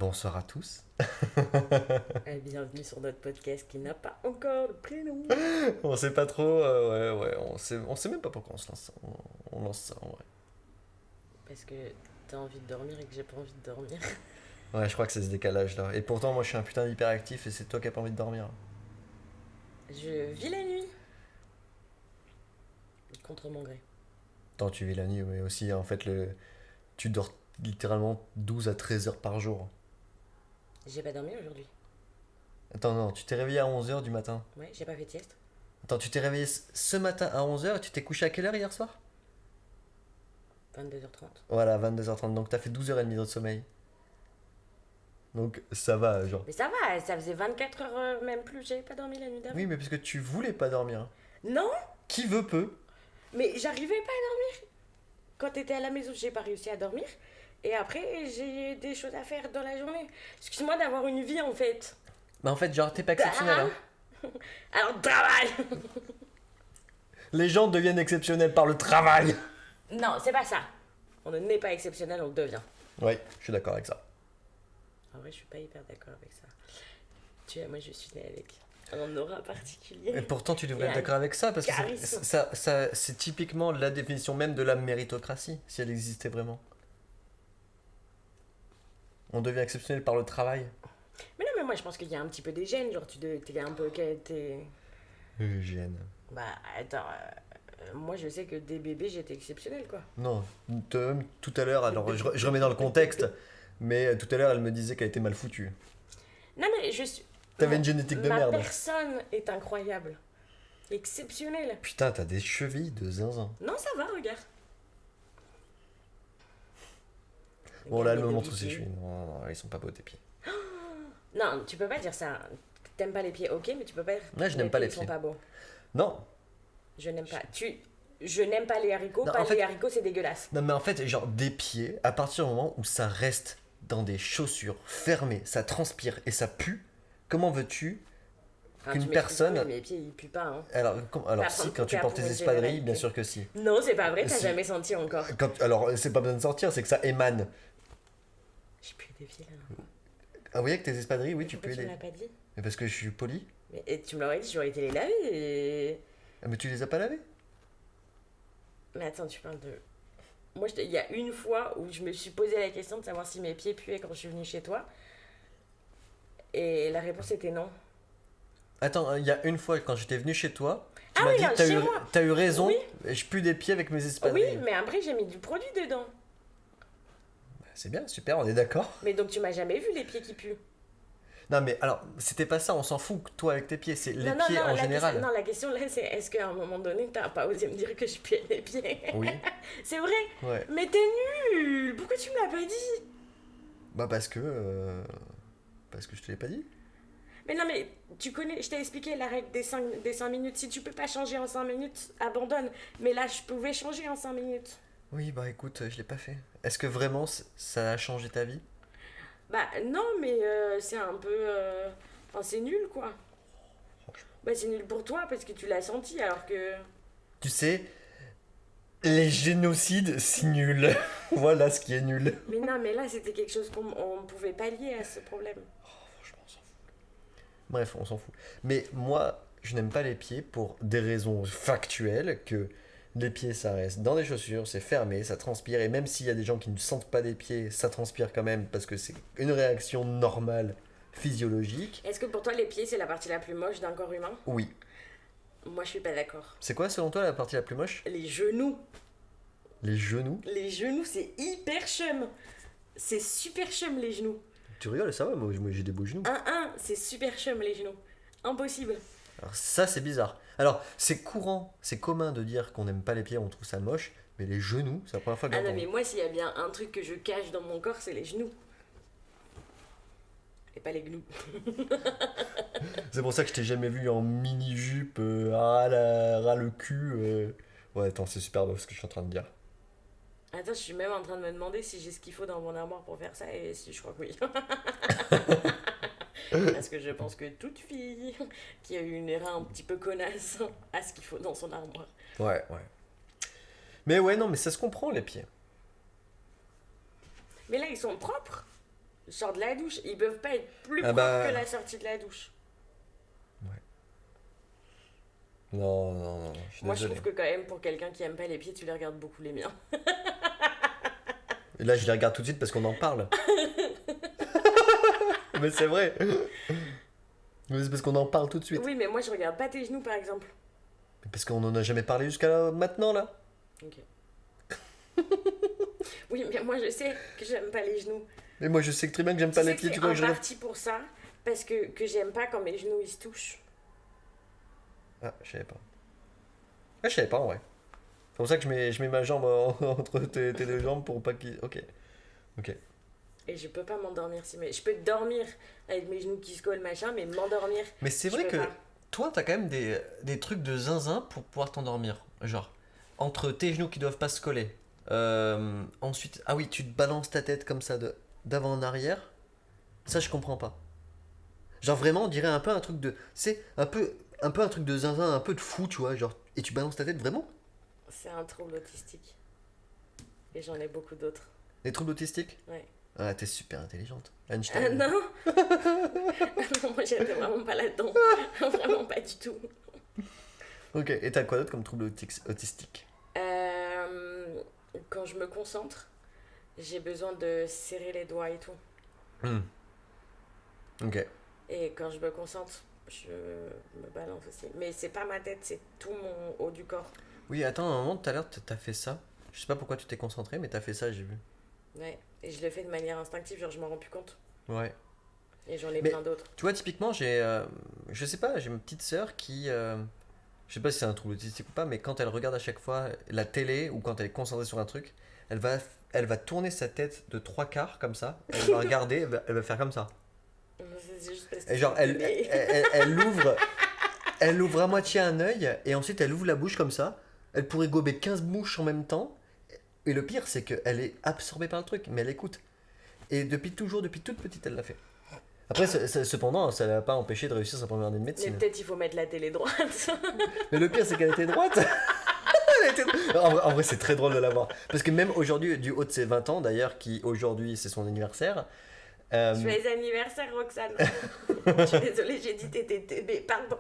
Bonsoir à tous. Bienvenue sur notre podcast qui n'a pas encore de prénom. On sait pas trop, ouais, on sait même pas pourquoi on se lance ça. On lance ça en vrai. Parce que t'as envie de dormir et que j'ai pas envie de dormir. Ouais, je crois que c'est ce décalage là. Et pourtant, moi je suis un putain d'hyperactif et c'est toi qui as pas envie de dormir. Je vis la nuit. Contre mon gré. Tant tu vis la nuit, mais aussi en fait, tu dors littéralement 12 à 13 heures par jour. J'ai pas dormi aujourd'hui. Attends, non, tu t'es réveillé à 11 heures du matin. Ouais, j'ai pas fait de sieste. Attends, tu t'es réveillé ce matin à 11 heures et tu t'es couché à quelle heure hier soir? 22h30. Voilà, 22h30, donc t'as fait 12h30 de sommeil. Donc ça va, genre. Mais ça va, ça faisait 24 heures, même plus, j'avais pas dormi la nuit d'avant. Oui, mais parce que tu voulais pas dormir. Non, Qui veut peut. mais j'arrivais pas à dormir. Quand t'étais à la maison, j'ai pas réussi à dormir. Et après, j'ai des choses à faire dans la journée. Excuse-moi d'avoir une vie en fait. Mais en fait, genre, t'es pas exceptionnel, hein. Alors, travail. Les gens deviennent exceptionnels par le travail. Non, c'est pas ça. On n'est pas exceptionnel, on le devient. Oui, je suis d'accord avec ça. En vrai, je suis pas hyper d'accord avec ça. Tu vois, moi, je suis née avec un aura particulier. Et pourtant, tu devrais Et être un d'accord avec ça, parce que charisme. c'est typiquement la définition même de la méritocratie, si elle existait vraiment. On devient exceptionnel par le travail. Mais non, mais moi, je pense qu'il y a un petit peu des gènes. Genre, t'es un peu. Eugène. Bah, attends. Moi, je sais que dès bébé, j'étais exceptionnelle, quoi. Non, tout à l'heure, alors je remets dans le contexte, mais tout à l'heure, elle me disait qu'elle était mal foutue. Non, mais je suis. T'avais une génétique de Ma merde. personne est incroyable. Exceptionnelle. Putain, t'as des chevilles de zinzin. Non, ça va, regarde. Bon, là, elle me Regarde mes montre où petits c'est je pieds. suis. Non, non, ils sont pas beaux tes pieds. Non, tu peux pas dire ça. T'aimes pas les pieds, ok, mais tu peux pas dire. Ouais, je n'aime pas les Ils sont pieds. pas beaux. Non, Je n'aime pas. Je n'aime pas les haricots. Non, Pas en fait- les haricots, c'est dégueulasse. non, mais en fait, genre, des pieds, à partir du moment où ça reste dans des chaussures fermées, ça transpire et ça pue, comment veux-tu Enfin, qu'une tu m'excuses, personne- mais mes pieds, ils puent pas, hein. Alors Pas si, prendre quand tu pour portes tes une espadrilles, généralité. bien sûr que si. Non, c'est pas vrai, t'as Si. jamais senti encore. Alors, c'est pas besoin de sortir, c'est que ça émane. J'ai plus des pieds là. Ah oui, avec tes espadrilles, oui, tu Pourquoi peux tu me les... l'as pas dit? Mais parce que je suis poli. Mais et tu me l'aurais dit, j'aurais été les laver et... Ah, mais tu les as pas lavés? Mais attends, tu parles de... Moi, il y a une fois où je me suis posé la question de savoir si mes pieds puaient quand je suis venue chez toi. Et la réponse était non. Attends, il y a une fois, quand j'étais venu chez toi, tu Ah m'as oui, dit, là, chez moi. t'as eu raison, Oui. je pue des pieds avec mes Oui, espadrilles. mais après, j'ai mis du produit dedans. C'est bien, super, on est d'accord. Mais donc, tu m'as jamais vu les pieds qui puent. Non mais alors, c'était pas ça, on s'en fout, toi avec tes pieds, c'est les pieds en la général. question, non, la question là, c'est est-ce qu'à un moment donné, t'as pas osé me dire que je puais les pieds? Oui, C'est vrai. ouais. Mais t'es nul. Pourquoi tu me l'as pas dit? Bah parce que je te l'ai pas dit. Mais non, mais tu connais, je t'ai expliqué la règle des 5 minutes. Si tu peux pas changer en 5 minutes, abandonne. Mais là, je pouvais changer en 5 minutes. Oui, bah écoute, je l'ai pas fait. Est-ce que vraiment ça a changé ta vie? Bah non, mais c'est un peu... Enfin, c'est nul, quoi. Bah c'est nul pour toi parce que tu l'as senti alors que... Tu sais, les génocides, c'est nul. Voilà ce qui est nul. Mais non, mais là, c'était quelque chose qu'on pouvait pallier à ce problème. Franchement, on s'en fout. Bref, on s'en fout. Mais moi, je n'aime pas les pieds pour des raisons factuelles que les pieds, ça reste dans des chaussures, c'est fermé, ça transpire. Et même s'il y a des gens qui ne sentent pas des pieds, ça transpire quand même parce que c'est une réaction normale, physiologique. Est-ce que pour toi, les pieds, c'est la partie la plus moche d'un corps humain? Oui. Moi, je suis pas d'accord. C'est quoi selon toi la partie la plus moche? Les genoux. Les genoux. Les genoux, c'est hyper chum. C'est super chum, les genoux. Tu rigoles, ça va, moi j'ai des beaux genoux. C'est super chum, les genoux. Impossible. Alors ça c'est bizarre. Alors c'est courant, c'est commun de dire qu'on n'aime pas les pieds, on trouve ça moche, mais les genoux, c'est la première fois que Ah non, j'entends. mais moi, s'il y a bien un truc que je cache dans mon corps, c'est les genoux. Et pas les gnous. C'est pour ça que je t'ai jamais vu en mini-jupe, ras le cul. Ouais, attends, c'est super beau ce que je suis en train de dire. Attends, je suis même en train de me demander si j'ai ce qu'il faut dans mon armoire pour faire ça, et si je crois que oui. Parce que je pense que toute fille qui a eu une erreur un petit peu connasse a ce qu'il faut dans son armoire. Ouais. Mais ouais, non, mais ça se comprend les pieds. Mais là, ils sont propres. Je sors de la douche. Ils peuvent pas être plus Ah propres bah. que la sortie de la douche. Non, non, non, je suis Moi, je désolé. trouve que quand même, pour quelqu'un qui aime pas les pieds, tu les regardes beaucoup les miens. Et là, je les regarde tout de suite parce qu'on en parle. Mais c'est vrai. Mais c'est parce qu'on en parle tout de suite. Oui, mais moi, je regarde pas tes genoux, par exemple. Parce qu'on en a jamais parlé jusqu'à maintenant, là. Ok. Oui, mais moi, je sais que j'aime pas les genoux. Mais moi, je sais que très bien que j'aime Tu pas sais les que pieds. c'est Tu crois en que je rêve. partie pour ça, parce que j'aime pas quand mes genoux, ils se touchent. Ah, je savais pas. Ah, je savais pas, en vrai. C'est pour ça que je mets ma jambe entre tes deux jambes pour pas qu'il. Ok. Ok. Et je peux pas m'endormir si mais je peux dormir avec mes genoux qui se collent machin, mais m'endormir. Mais c'est je vrai peux que pas. toi, t'as quand même des trucs de zinzin pour pouvoir t'endormir. Genre, entre tes genoux qui doivent pas se coller. Ensuite, ah oui, tu te balances ta tête comme ça d'avant en arrière. Ça, je comprends pas. Genre, vraiment, on dirait un peu un truc de. C'est un peu un truc de zinzin, un peu de fou, tu vois. Genre, et tu balances ta tête vraiment. C'est un trouble autistique. Et j'en ai beaucoup d'autres. Des troubles autistiques. Ouais. Ah, t'es super intelligente. Ah Einstein. non Non, moi j'étais vraiment pas là-dedans. Vraiment pas du tout. Ok, et t'as quoi d'autre comme trouble autistique? Quand je me concentre, j'ai besoin de serrer les doigts et tout. Hmm. Ok. Et quand je me concentre, je me balance aussi. Mais c'est pas ma tête, c'est tout mon haut du corps. Oui, attends, un moment, tout à l'heure, t'as fait ça. Je sais pas pourquoi tu t'es concentré, mais t'as fait ça, j'ai vu. Ouais. Et je le fais de manière instinctive, genre je m'en rends plus compte. Ouais. Et j'en ai Mais plein d'autres. tu vois, typiquement, je sais pas, j'ai une petite sœur qui. Je sais pas si c'est un trouble autistique ou pas, mais quand elle regarde à chaque fois la télé ou quand elle est concentrée sur un truc, elle va, elle va tourner sa tête de trois quarts comme ça. Elle va regarder, elle va faire comme ça. C'est juste parce que Et genre, c'est bébé. elle ouvre à moitié un œil et ensuite elle ouvre la bouche comme ça. Elle pourrait gober 15 mouches en même temps. Et le pire, c'est qu'elle est absorbée par le truc, mais elle écoute. Et depuis toujours, depuis toute petite, elle l'a fait. Après, cependant, ça l'a pas empêché de réussir sa première année de Mais médecine. peut-être il faut mettre la télé droite. Mais le pire, c'est qu'elle était droite. En vrai, c'est très drôle de la voir. Parce que même aujourd'hui, du haut de ses 20 ans, d'ailleurs, qui aujourd'hui, c'est son anniversaire. Joyeux anniversaire, Roxane. Je suis désolée, j'ai dit t'étais bébé, pardon.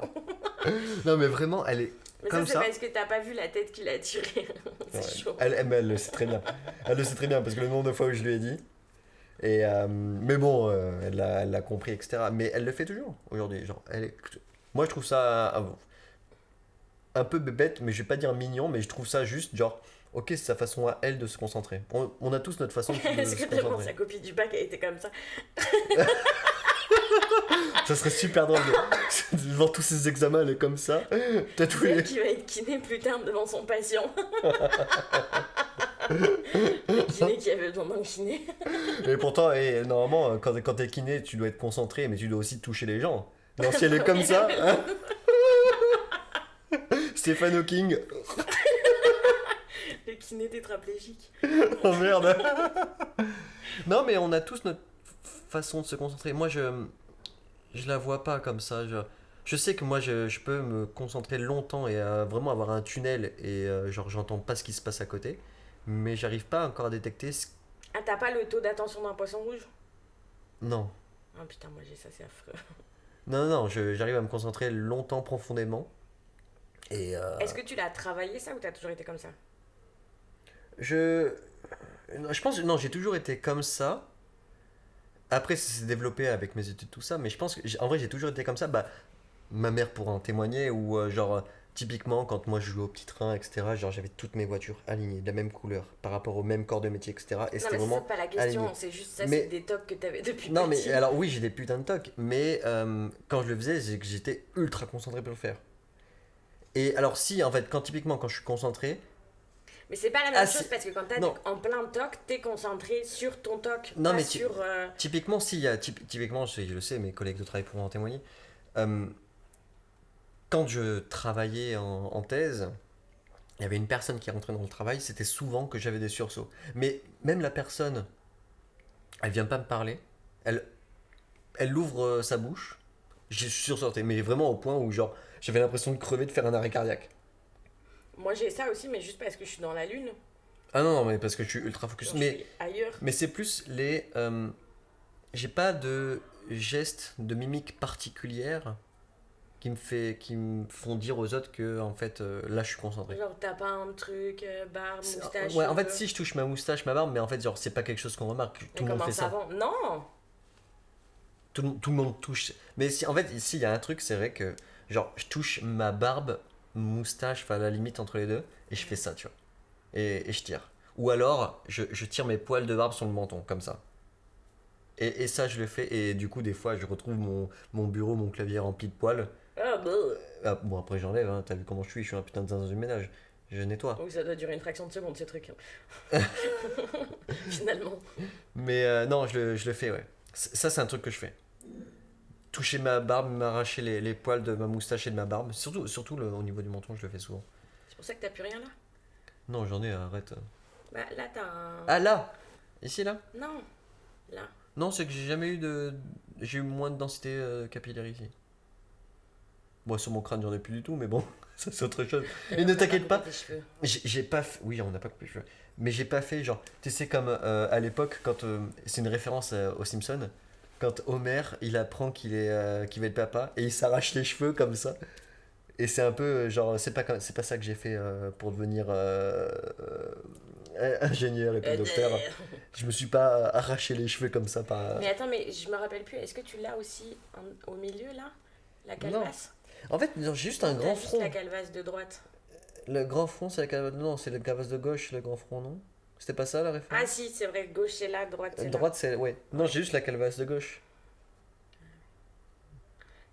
Non, mais vraiment, elle est Mais comme ça, c'est ça. parce que t'as pas vu la tête qu'il a tirée. C'est Ouais. chaud. Mais elle le sait très bien. Elle le sait très bien parce que le nombre de fois où je lui ai dit. Et mais bon, elle l'a compris, etc. Mais elle le fait toujours aujourd'hui. Genre, moi, je trouve ça un peu bébête, mais je vais pas dire mignon, mais je trouve ça juste genre, ok, c'est sa façon à elle de se concentrer. On a tous notre façon de Est-ce se que vraiment concentrer. sa copie du bac a été comme ça? Ça serait super drôle de voir tous ces examens, elle est comme ça, tatouée. Qui va être kiné plus tard devant son patient. Le kiné qui avait besoin d'un kiné. Et pourtant, normalement, quand t'es kiné, tu dois être concentré, mais tu dois aussi toucher les gens. Alors si elle est comme ça, hein, Stephen Hawking, Le kiné tétraplégique. oh merde. Non, mais on a tous notre façon de se concentrer. Moi, je la vois pas comme ça. Je sais que moi, je peux me concentrer longtemps et vraiment avoir un tunnel et genre, j'entends pas ce qui se passe à côté. Mais j'arrive pas encore à détecter ce. Ah, t'as pas le taux d'attention d'un poisson rouge? Non. Ah putain, moi j'ai ça, c'est affreux. Non, non, non, j'arrive à me concentrer longtemps, profondément. Et Est-ce que tu l'as travaillé ça ou t'as toujours été comme ça? je. Je pense. Non, j'ai toujours été comme ça. Après, ça s'est développé avec mes études, tout ça. Mais je pense que. En vrai, j'ai toujours été comme ça. Bah, ma mère pourra en témoigner. Ou genre, typiquement, quand moi je jouais au petit train, etc., genre, j'avais toutes mes voitures alignées, de la même couleur, par rapport au même corps de métier, etc. Et Non, c'était mais c'est vraiment. ça pas la question, aligné. c'est juste ça, Mais- c'est des tocs que t'avais depuis Non, mais petit. alors oui, j'ai des putains de tocs. Mais quand je le faisais, c'est que j'étais ultra concentré pour le faire. Et alors, si, en fait, typiquement, quand je suis concentré. Mais c'est pas la même Ah, chose si. parce que quand t'as Non. en plein toc, t'es concentré sur ton toc, Non, pas mais sur... typiquement, si, il y a, typiquement, je le sais, mes collègues de travail pourront en témoigner. euh, Quand je travaillais en thèse, il y avait une personne qui rentrait dans le travail, c'était souvent que j'avais des sursauts. Mais même la personne, elle vient pas me parler, elle, elle ouvre sa bouche, j'ai sursauté, mais vraiment au point où genre j'avais l'impression de crever, de faire un arrêt cardiaque. Moi j'ai ça aussi, mais juste parce que je suis dans la lune. Ah non, non, mais parce que je suis ultra focus. Genre, je Mais suis ailleurs. Mais c'est plus j'ai pas de gestes, de mimique particulière qui me font dire aux autres que en fait là je suis concentré. Genre, t'as pas un truc, barbe, moustache, Ouais, en fait cheveux. si je touche ma moustache, ma barbe, mais en fait genre c'est pas quelque chose qu'on remarque, tout Mais le monde comme un fait ça. savant. Non! Tout le monde touche. Mais si, en fait, ici, il y a un truc, c'est vrai que, genre, je touche ma barbe, moustache, enfin, la limite entre les deux, et je fais ça, tu vois. Et je tire. Ou alors, je tire mes poils de barbe sur le menton, comme ça. Et ça, je le fais, et du coup, des fois, je retrouve mon bureau, mon clavier rempli de poils. Ah, bah. Ah, bon, après, j'enlève, hein, t'as vu comment je suis un putain de zinzin du ménage. Je nettoie. Oui, ça doit durer une fraction de seconde, ces trucs. Finalement. Mais non, je le fais, ouais. Ça, c'est un truc que je fais. Toucher ma barbe, m'arracher les poils de ma moustache et de ma barbe. Surtout au niveau du menton, je le fais souvent. C'est pour ça que t'as plus rien là? Non, j'en ai, arrête. Bah, là, t'as un. Ah là. Ici, là. Non, là. Non, c'est que j'ai jamais eu de... J'ai eu moins de densité capillaire ici. Bon, sur mon crâne, j'en ai plus du tout, mais bon, ça c'est autre chose. Et ne On t'a t'inquiète coupé pas, tes cheveux. j'ai pas fait... Oui, on n'a pas coupé les cheveux. Mais j'ai pas fait, genre... Tu sais, comme à l'époque, quand... c'est une référence aux Simpsons. Quand Homer, il apprend qu'il va être papa, et il s'arrache les cheveux comme ça. Et c'est un peu, genre, c'est pas ça que j'ai fait pour devenir ingénieur et puis docteur. Je me suis pas arraché les cheveux comme ça par... Mais attends, mais je me rappelle plus. Est-ce que tu l'as aussi au milieu là? La Non. calvasse? En fait, non, j'ai juste un T'as grand juste front. la calvasse de droite. Le grand front, c'est la calvasse... Non, c'est la calvasse de gauche, le grand front, non? C'était pas ça la Ah référence? si, c'est vrai, gauche c'est là, droite c'est là. Droite, c'est... Ouais. Non, j'ai juste la calvasse de gauche.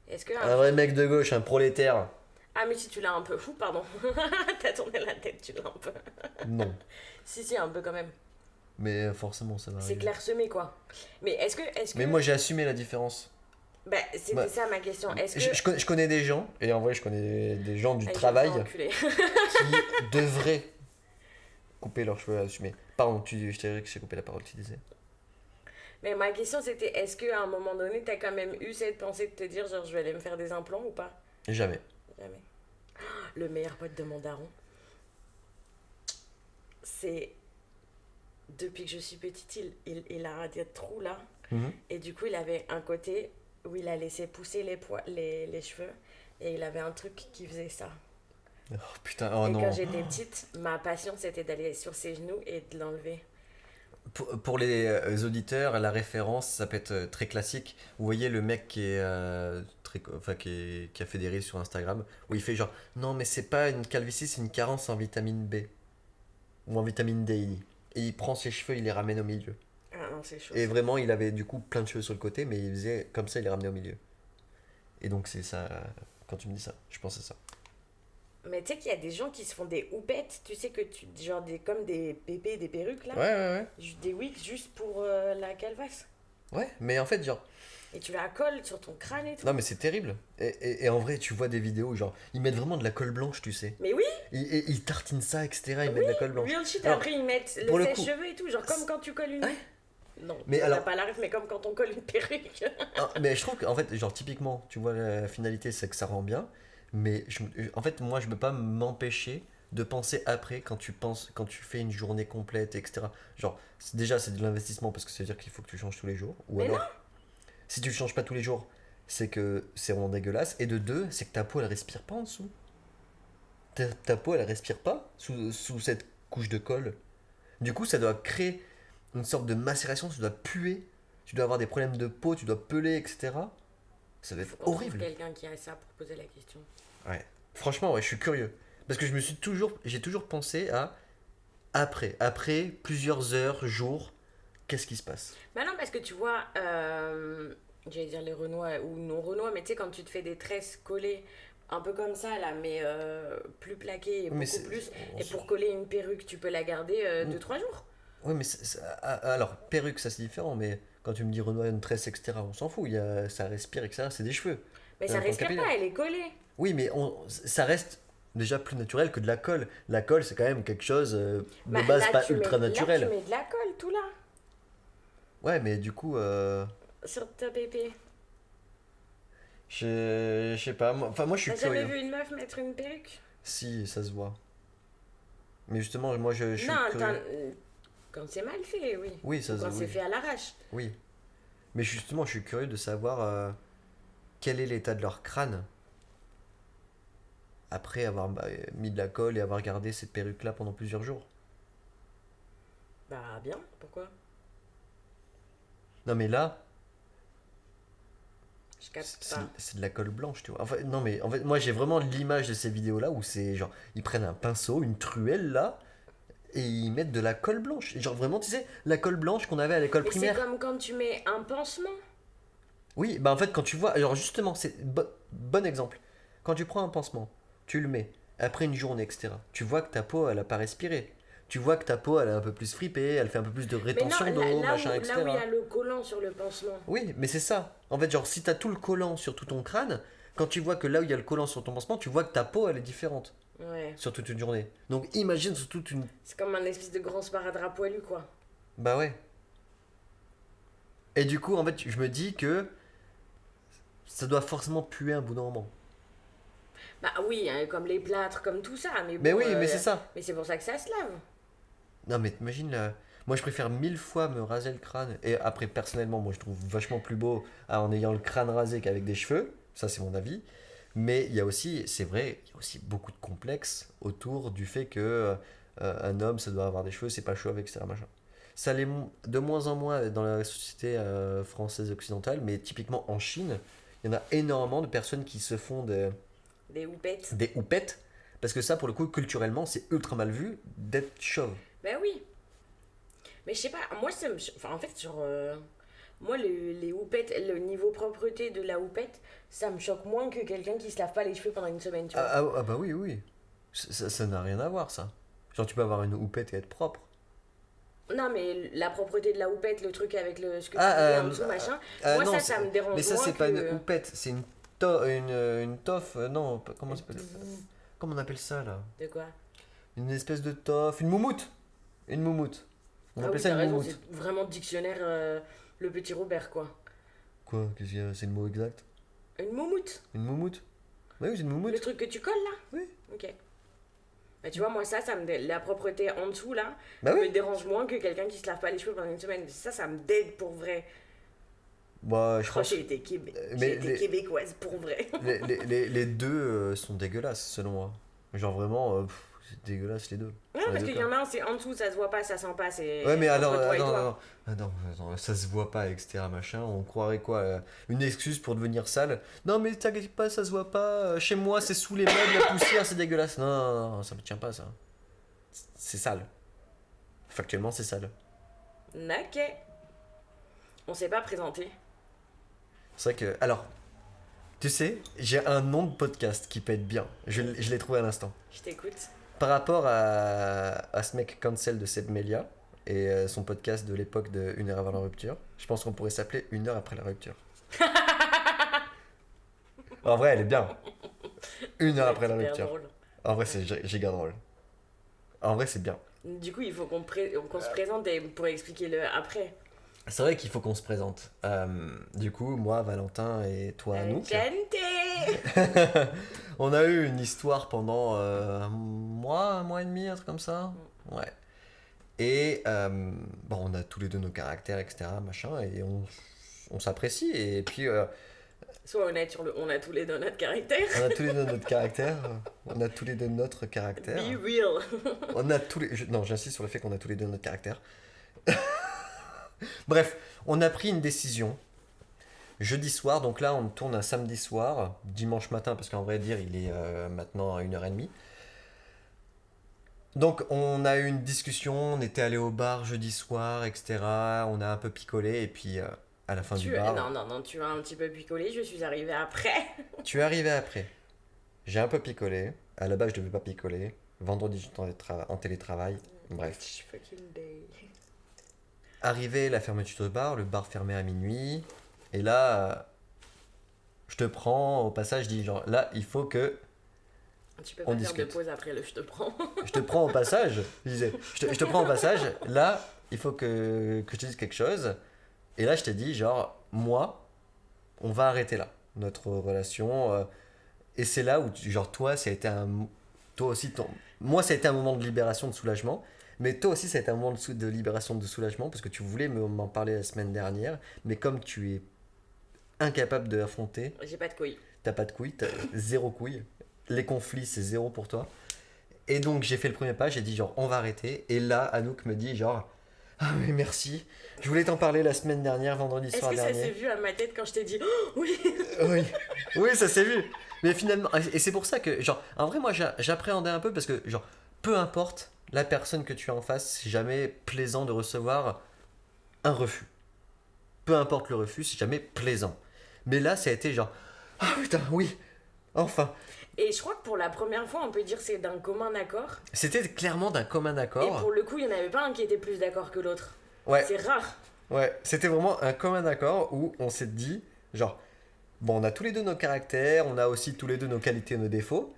Est-ce que Un vrai mec de gauche, un prolétaire. Ah mais si tu l'as un peu. Ouh, pardon. T'as tourné la tête, tu l'as un peu. Non. Si, un peu quand même. Mais forcément, ça va C'est arriver. clairsemé quoi. Mais est-ce que... Mais moi, j'ai assumé la différence. Bah, c'était Ouais. ça ma question. Est-ce que... Je connais des gens, et en vrai, je connais des gens du Ah, je vais me travail faire enculer. qui devraient couper leurs cheveux à assumer. Pardon, je t'ai dit que j'ai coupé la parole, tu disais. Mais ma question c'était, est-ce qu'à un moment donné, t'as quand même eu cette pensée de te dire, genre, je vais aller me faire des implants ou pas? Jamais. Jamais. Le meilleur pote de mon daron, c'est... Depuis que je suis petite, il a des trous là. Mhm. Et du coup, il avait un côté où il a laissé pousser les cheveux. Et il avait un truc qui faisait ça. Oh putain, oh et non. quand j'étais petite, ma passion, c'était d'aller sur ses genoux et de l'enlever. Pour les auditeurs, la référence, ça peut être très classique. Vous voyez le mec qui est enfin, qui a fait des reels sur Instagram où il fait genre non mais c'est pas une calvitie, c'est une carence en vitamine B ou en vitamine D. Il dit. Et il prend ses cheveux, il les ramène au milieu. Ah non, c'est chaud. Et vraiment, il avait du coup plein de cheveux sur le côté, mais il faisait comme ça, il les ramenait au milieu. Et donc c'est ça. Quand tu me dis ça, je pense à ça. Mais tu sais qu'il y a des gens qui se font des houpettes, tu sais que tu... Genre comme des pépés, des perruques là. Ouais. Des wigs juste pour la calvasse. Ouais, mais en fait, genre, Et tu la colles sur ton crâne et tout. non mais c'est terrible. Et en vrai, tu vois des vidéos, genre, ils mettent vraiment de la colle blanche, tu sais. Mais oui, Ils tartinent ça, etc. Ils mettent de la colle blanche. real shit. Alors, Après, ils mettent pour le le coup- sèche-cheveux et tout. Genre comme quand tu colles une... Ouais. Non, Mais mais alors- t'as pas la ref, mais comme quand on colle une perruque. Ah, mais je trouve qu'en fait, genre, typiquement, tu vois, la finalité, c'est que ça rend bien. Mais en fait, moi, je peux pas m'empêcher de penser après quand tu fais une journée complète, etc. Genre, déjà, c'est de l'investissement parce que ça veut dire qu'il faut que tu changes tous les jours. Ou Mais alors, si tu le changes pas tous les jours, c'est que c'est vraiment dégueulasse. Et de deux, c'est que ta peau, elle respire pas en dessous. Ta peau, elle respire pas sous cette couche de colle. Du coup, ça doit créer une sorte de macération, tu dois puer, tu dois avoir des problèmes de peau, tu dois peler, etc. Ça doit être Faut qu'on trouve horrible. quelqu'un qui a ça pour poser la question. Ouais. Franchement, ouais, je suis curieux. Parce que j'ai toujours pensé à après plusieurs heures, jours, qu'est-ce qui se passe? Bah non, parce que tu vois, j'allais dire les Renois ou non Renois, mais tu sais, quand tu te fais des tresses collées, un peu comme ça là, mais plus plaquées et Mais beaucoup c'est- plus. on Et se- pour coller une perruque, tu peux la garder 2-3 jours. Ouais, mais alors, perruque, ça c'est différent, mais quand tu me dis Renoir, une tresse, etc., on s'en fout, ça respire, etc., c'est des cheveux. Mais C'est ça un respire capillaire. pas, elle est collée. Oui, mais ça reste déjà plus naturel que de la colle. La colle, c'est quand même quelque chose de Bah, base là, pas tu ultra mets, là, naturel. tu mets de la colle tout là, Ouais, mais du coup, sur ta pépé. je sais pas, moi je suis T'as jamais curieux. vu une meuf mettre une perruque? Si, ça se voit. Mais justement, moi je suis Non, curieux. quand c'est mal fait, oui. Oui, ça Ou se quand c'est oui. fait à l'arrache. Oui. Mais justement, je suis curieux de savoir quel est l'état de leur crâne après avoir mis de la colle et avoir gardé cette perruque-là pendant plusieurs jours. Bah, bien, pourquoi? Non, mais là, Je capte pas. c'est de la colle blanche, tu vois. Enfin, non, mais en fait, moi, j'ai vraiment l'image de ces vidéos-là où c'est genre, ils prennent un pinceau, une truelle là, et ils mettent de la colle blanche. Et genre, vraiment, tu sais, la colle blanche qu'on avait à l'école Mais c'est primaire. comme quand tu mets un pansement. Oui, bah en fait, quand tu vois, alors justement, c'est bon exemple. Quand tu prends un pansement, tu le mets après une journée, etc. Tu vois que ta peau, elle a pas respiré. Tu vois que ta peau, elle est un peu plus fripée, elle fait un peu plus de Mais non, rétention d'eau, machin, là où il y etc. a le collant sur le pansement. Oui, mais c'est ça. En fait, genre, si t'as tout le collant sur tout ton crâne, quand tu vois que là où il y a le collant sur ton pansement, tu vois que ta peau, elle est différente Ouais. sur toute une journée. Donc imagine sur toute une. C'est comme un espèce de grand sparadrap poilu, quoi. Bah ouais. Et du coup, en fait, je me dis que ça doit forcément puer un bout d'un moment. Bah oui, hein, comme les plâtres, comme tout ça. Mais Mais bon, oui, mais c'est ça. mais c'est pour ça que ça se lave. Non, mais t'imagines là. Moi, je préfère mille fois me raser le crâne. Et après, personnellement, moi, je trouve vachement plus beau en ayant le crâne rasé qu'avec des cheveux. Ça, c'est mon avis. Mais il y a aussi, c'est vrai, il y a aussi beaucoup de complexes autour du fait que un homme, ça doit avoir des cheveux, c'est pas chauve, etc. Machin. Ça l'est de moins en moins dans la société française occidentale, mais typiquement en Chine, il y en a énormément de personnes qui se font Des houpettes. des houpettes. Parce que ça, pour le coup, culturellement, c'est ultra mal vu d'être chauve. Bah oui. Mais je sais pas, moi, ça me. Enfin, en fait, genre. Moi, les houpettes, le niveau propreté de la houppette, ça me choque moins que quelqu'un qui se lave pas les cheveux pendant une semaine, tu vois. Ah bah oui, oui. Ça n'a rien à voir, ça. Genre, tu peux avoir une houppette et être propre. Non, mais la propreté de la houppette, le truc avec ce que tu Ah, mets en dessous, machin, moi, non, ça me dérange mais ça, moins c'est pas une que. houppette, c'est une toffe. Non, comment ça s'appelle? Comment on appelle ça, là? De quoi? Une espèce de toffe. Une moumoute. Une moumoute. On Ah appelle oui, ça t'as une raison, moumoute. c'est vraiment dictionnaire le petit Robert, quoi. Quoi? Qu'est-ce qu'il y a? C'est le mot exact? Une moumoute. Une moumoute? Oui, c'est une Le moumoute. truc que tu colles, là. Oui. Ok. Bah, tu vois, moi, la propreté en dessous, là, Bah oui. me dérange moins que quelqu'un qui se lave pas les cheveux pendant une semaine. Ça me dégue pour vrai. Bah, je Oh, pense. j'ai Mais été québécoise pour vrai. les deux sont dégueulasses, selon moi. Genre vraiment, c'est dégueulasse les deux. Non, Dans les parce deux qu'il y cas. en a un, c'est en dessous, ça se voit pas, ça sent pas, Ouais, mais c'est alors, entre toi et attends, toi. attends, ça se voit pas, etc. Machin, on croirait quoi une excuse pour devenir sale. Non, mais t'inquiète pas, ça se voit pas. Chez moi, c'est sous les meubles, la poussière, c'est dégueulasse. Non, non, non, ça me tient pas, ça. C'est sale. Factuellement, c'est sale. Ok. On s'est pas présenté. C'est vrai que. Alors, tu sais, j'ai un nom de podcast qui peut être bien. Je l'ai trouvé à l'instant. Je t'écoute. Par rapport à ce mec cancel de Seb Melia et son podcast de l'époque de Une heure avant la rupture, je pense qu'on pourrait s'appeler Une heure après la rupture. En vrai, elle est bien. Une heure C'est après la hyper rupture. drôle. En vrai, c'est giga drôle. En vrai, c'est bien. Du coup, il faut qu'on se présente pour expliquer le après. C'est vrai qu'il faut qu'on se présente. Du coup, moi, Valentin et toi, Anouk, Enchanté. on a eu une histoire pendant un mois et demi, un truc comme ça. Ouais. Et bon, on a tous les deux nos caractères, etc. Machin, et on s'apprécie. Et puis, Sois honnête on a tous les deux notre caractère. on a tous les deux notre caractère. On a tous les deux notre caractère. Be real. On a tous les. Non, j'insiste sur le fait qu'on a tous les deux notre caractère. Bref, on a pris une décision. Jeudi soir, donc là on tourne un samedi soir, dimanche matin, parce qu'en vrai dire il est maintenant à 1h30. Donc on a eu une discussion, on était allé au bar jeudi soir, etc. On a un peu picolé, et puis à la fin du bar, Non, tu as un petit peu picolé, je suis arrivée après. tu es arrivé après. J'ai un peu picolé. À la base je devais pas picoler. Vendredi j'étais en télétravail. Bref. Each fucking day. Arrivé la fermeture de bar, le bar fermé à minuit. Et là, je te prends au passage, je dis genre là il faut que Tu peux on pas faire de discute. pause après le je te prends. Je te prends au passage, je disais, je te prends au passage, là, il faut que je te dise quelque chose. Et là, je t'ai dit, genre, moi, on va arrêter là, notre relation. Et c'est là où, genre, toi, ça a été un. Toi aussi, moi, ça a été un moment de libération, de soulagement. Mais toi aussi, ça a été un moment de libération, de soulagement, parce que tu voulais m'en parler la semaine dernière, mais comme tu es incapable de l'affronter, J'ai pas de couilles. t'as pas de couilles, t'as zéro couille. Les conflits, c'est zéro pour toi. Et donc, j'ai fait le premier pas, j'ai dit genre, on va arrêter. Et là, Anouk me dit genre, ah mais merci, je voulais t'en parler la semaine dernière, vendredi Est-ce soir que ça s'est dernier. vu à ma tête quand je t'ai dit oh, oui? Oui, oui, ça s'est vu. Mais finalement, et c'est pour ça que, genre, en vrai, moi, j'appréhendais un peu parce que, genre, peu importe la personne que tu as en face, c'est jamais plaisant de recevoir un refus. Peu importe le refus, c'est jamais plaisant. Mais là, ça a été genre, ah putain, oui, enfin. Et je crois que pour la première fois, on peut dire c'est d'un commun accord. C'était clairement d'un commun Et accord. pour le coup, il n'y en avait pas un qui était plus d'accord que l'autre. Ouais, C'est rare. ouais, c'était vraiment un commun accord où on s'est dit, genre, bon, on a tous les deux nos caractères, on a aussi tous les deux nos qualités et nos défauts.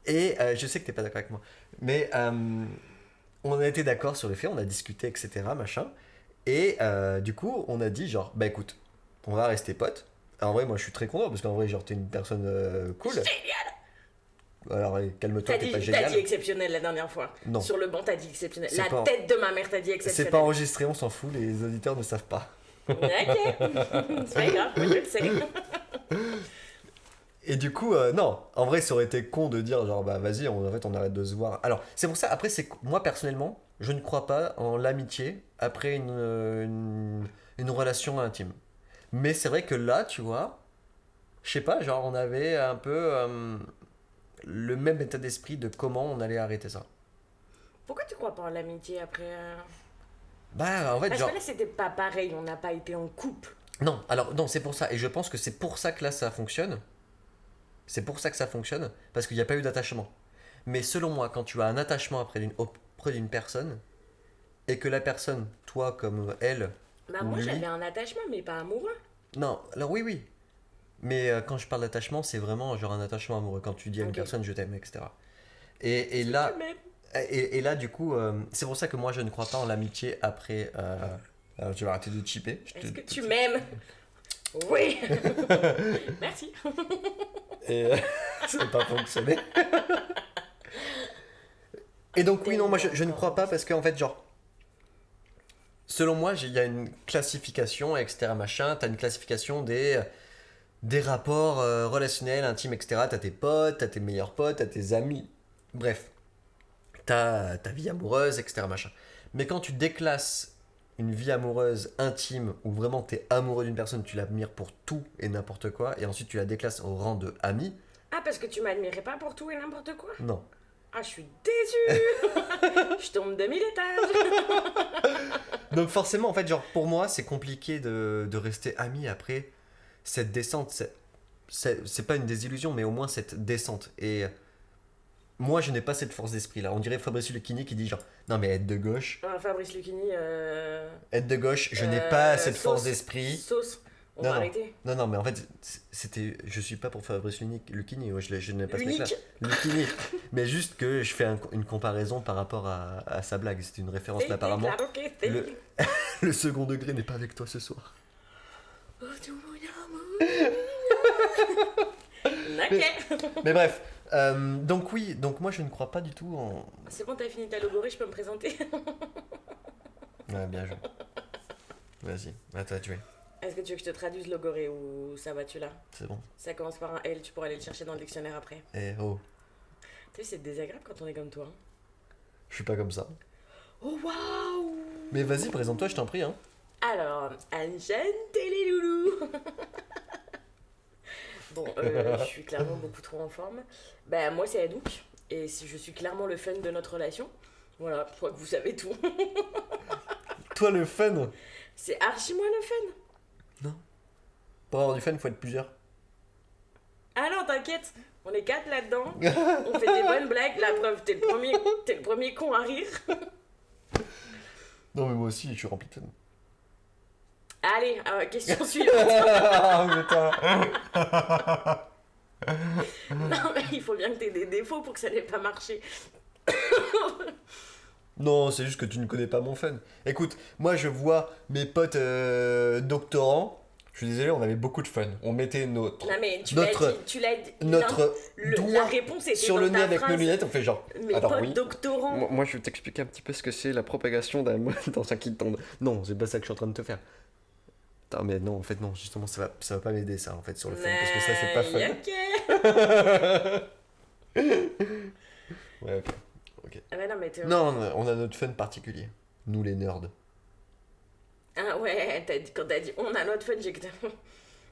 Et je sais que t'es pas d'accord avec moi, mais on a été d'accord sur le fait, on a discuté, etc., machin. Et du coup, on a dit, genre, bah écoute, on va rester potes. En vrai, moi, je suis très content parce qu'en vrai, genre, t'es une personne cool. Alors, calme-toi, t'es pas T'as génial. dit exceptionnel la dernière fois. Non. Sur le banc, t'as dit exceptionnel. C'est La pas- tête de ma mère, t'as dit C'est exceptionnel. pas enregistré, on s'en fout, les auditeurs ne savent pas. Ok. C'est pas grave, je le sais. Et du coup, non, en vrai, ça aurait été con de dire, genre, bah vas-y, en fait, on arrête de se voir. Alors, c'est pour ça, après, moi, personnellement, je ne crois pas en l'amitié après une relation intime. Mais c'est vrai que là, tu vois, je sais pas, genre, on avait un peu le même état d'esprit de comment on allait arrêter ça. Pourquoi tu crois pas en l'amitié après Bah, en fait, Parce genre, que là, c'était pas pareil, on n'a pas été en couple. non, alors, non, c'est pour ça. Et je pense que c'est pour ça que là, ça fonctionne. C'est pour ça que ça fonctionne, parce qu'il n'y a pas eu d'attachement. Mais selon moi, quand tu as un attachement auprès d'une personne, et que la personne, toi comme elle, Bah, ou moi, lui... j'avais un attachement, mais pas amoureux. Non, alors oui, oui. Mais quand je parle d'attachement, c'est vraiment genre un attachement amoureux, quand tu dis à une Ok. personne je t'aime, etc. Et Si là, tu m'aimes. et là, du coup, c'est pour ça que moi, je ne crois pas en l'amitié après... alors, tu vas arrêter de chipper. Est-ce que tu m'aimes? Oui. Merci. Et ça n'a pas fonctionné. Et donc oui, non, moi je ne crois pas parce qu'en fait, genre, selon moi, il y a une classification, etc., machin, t'as une classification des rapports relationnels, intimes, etc. T'as tes potes, t'as tes meilleurs potes, t'as tes amis, bref, t'as ta vie amoureuse, etc., machin. Mais quand tu déclasses une vie amoureuse intime où vraiment t'es amoureux d'une personne, tu l'admires pour tout et n'importe quoi, et ensuite tu la déclasses au rang de ami, Ah, parce que tu m'admirais pas pour tout et n'importe quoi? non. Ah, je suis déçue. Je tombe de 1000 étages. Donc forcément, en fait, genre, pour moi, c'est compliqué de rester ami après cette descente. C'est pas une désillusion, mais au moins cette descente. Et moi, je n'ai pas cette force d'esprit-là. On dirait Fabrice Lucchini qui dit genre, non mais être de gauche, Fabrice Lucchini. être de gauche, je n'ai pas cette force sauce. d'esprit. Sauce. On Non, va non. arrêter. Non, non, mais en fait, je suis pas pour Fabrice Lucchini, ouais, je n'ai pas ce mec-là. Unique. Lucchini. Mais juste que je fais une comparaison par rapport à sa blague. C'était une référence, mais apparemment, le, le second degré n'est pas avec toi ce soir. Oh, tout mon amour. Ok. Mais bref, donc oui, donc moi je ne crois pas du tout en... C'est bon, t'as fini ta logorée, je peux me présenter. Ouais, bien joué. Vas-y, à toi de jouer. Est-ce que tu veux que je te traduise logorée ou ça va, tu l'as? C'est bon. Ça commence par un L, tu pourras aller le chercher dans le dictionnaire après. Eh oh, Tu sais, c'est désagréable quand on est comme toi. Hein. je suis pas comme ça. Oh waouh! Mais vas-y, présente-toi, je t'en prie. Hein. Alors, enchanté les loulous! Bon, je suis clairement beaucoup trop en forme. Bah, moi, c'est Anouk. Et je suis clairement le fun de notre relation. Voilà, je crois que vous savez tout. Toi le fun. C'est archi moi le fun. Pour avoir du fun, faut être plusieurs. Ah non, t'inquiète, on est 4 là-dedans. On fait des bonnes blagues. La preuve, t'es le premier con à rire. Non mais moi aussi, je suis rempli de fun. Allez, question suivante. Ah putain. Non, mais il faut bien que t'aies des défauts pour que ça n'ait pas marché. Non, c'est juste que tu ne connais pas mon fun. Écoute, moi je vois mes potes doctorants Je suis désolé, on avait beaucoup de fun. On mettait notre... Non mais notre... tu l'as dit. Notre la doigt réponse était sur dans le nez ta avec phrase. nos lunettes, on fait genre... Mes Attends, potes oui. doctorants. Moi, je vais t'expliquer un petit peu ce que c'est la propagation d'un mot dans un kit tombe. Non, c'est pas ça que je suis en train de te faire. Attends, mais non, en fait, non, justement, ça va pas m'aider, ça, en fait, sur le fun, parce que ça, c'est pas fun. Ok. Ouais, ok. Ah bah non, mais t'es... Non, on a notre fun particulier. Nous, les nerds. Ah ouais, quand t'as dit on a notre fun, j'ai que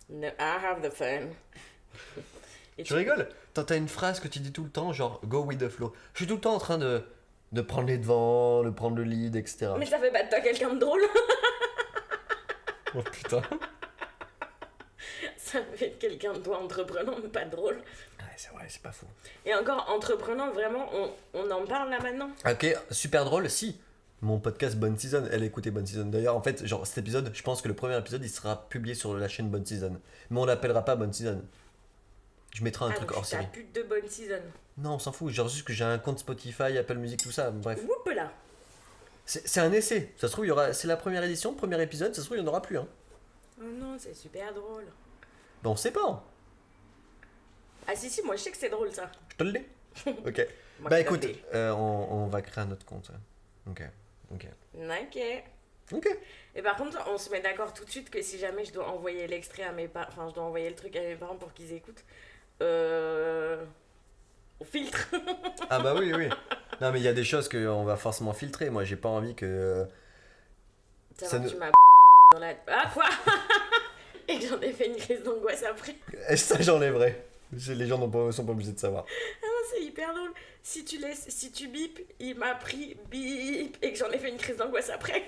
no, I have the fun. Et Tu rigoles? T'as une phrase que tu dis tout le temps, genre go with the flow. Je suis tout le temps en train de prendre les devants, de prendre le lead, etc. Mais ça fait pas de toi quelqu'un de drôle. Oh putain. Ça fait de quelqu'un de toi entreprenant, mais pas drôle. Ouais, c'est vrai, c'est pas fou. Et encore, entreprenant, vraiment, on en parle là maintenant. Ok, super drôle, si. Mon podcast Bonne Season, elle écoutait Bonne Season. D'ailleurs, en fait, genre cet épisode, je pense que le premier épisode, il sera publié sur la chaîne Bonne Season. Mais on l'appellera pas Bonne Season. Je mettrai un truc donc hors tu t'as série. plus de bonne season. Non, on s'en fout, genre juste que j'ai un compte Spotify, Apple Music, tout ça, bref. Whoop là. C'est un essai. Ça se trouve, il y aura, c'est la première édition, premier épisode, ça se trouve, il n'y en aura plus. Hein. Oh non, c'est super drôle. Ben, on sait pas. Hein. Ah si, moi je sais que c'est drôle ça. Je te le dis. Ok. Moi, Bah je te le écoute, dis. on va créer un autre compte. Ok. Ok. Ok. Et par contre, on se met d'accord tout de suite que si jamais je dois envoyer l'extrait à mes parents, enfin je dois envoyer le truc à mes parents pour qu'ils écoutent, on filtre. Ah bah oui, oui. Non mais il y a des choses qu'on va forcément filtrer. Moi j'ai pas envie que... Ça Ça va, ne- tu m'as dans la... Ah quoi. Et que j'en ai fait une crise d'angoisse après. Et ça j'enlèverai. Les gens sont pas obligés de savoir. Ah non, c'est hyper drôle. Si tu bipes, il m'a pris bip et que j'en ai fait une crise d'angoisse après.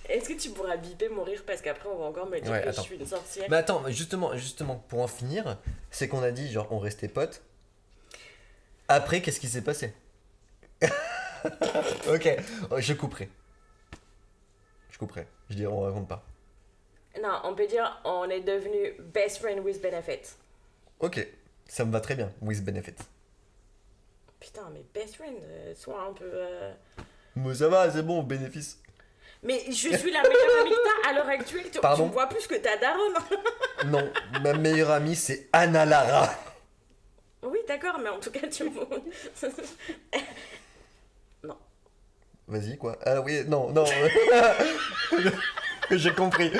Est-ce que tu pourras biper mon rire parce qu'après on va encore me dire Ouais, que attends. je suis une sorcière. Mais attends, justement, pour en finir, c'est qu'on a dit genre on restait potes. Après, qu'est-ce qui s'est passé? Ok, je couperai. Je dirais on raconte pas. Non, on peut dire on est devenu best friend with benefit. Ok, ça me va très bien, with benefit. Putain, mais best friend, sois un peu... Mais ça va, c'est bon, bénéfice. Mais je suis la meilleure amie que t'as à l'heure actuelle. Tu Pardon me vois plus que ta daronne. Non, ma meilleure amie c'est Anna Lara. Oui, d'accord, mais en tout cas, tu me vois... Non. Vas-y, quoi. Ah oui, non. J'ai compris, oui.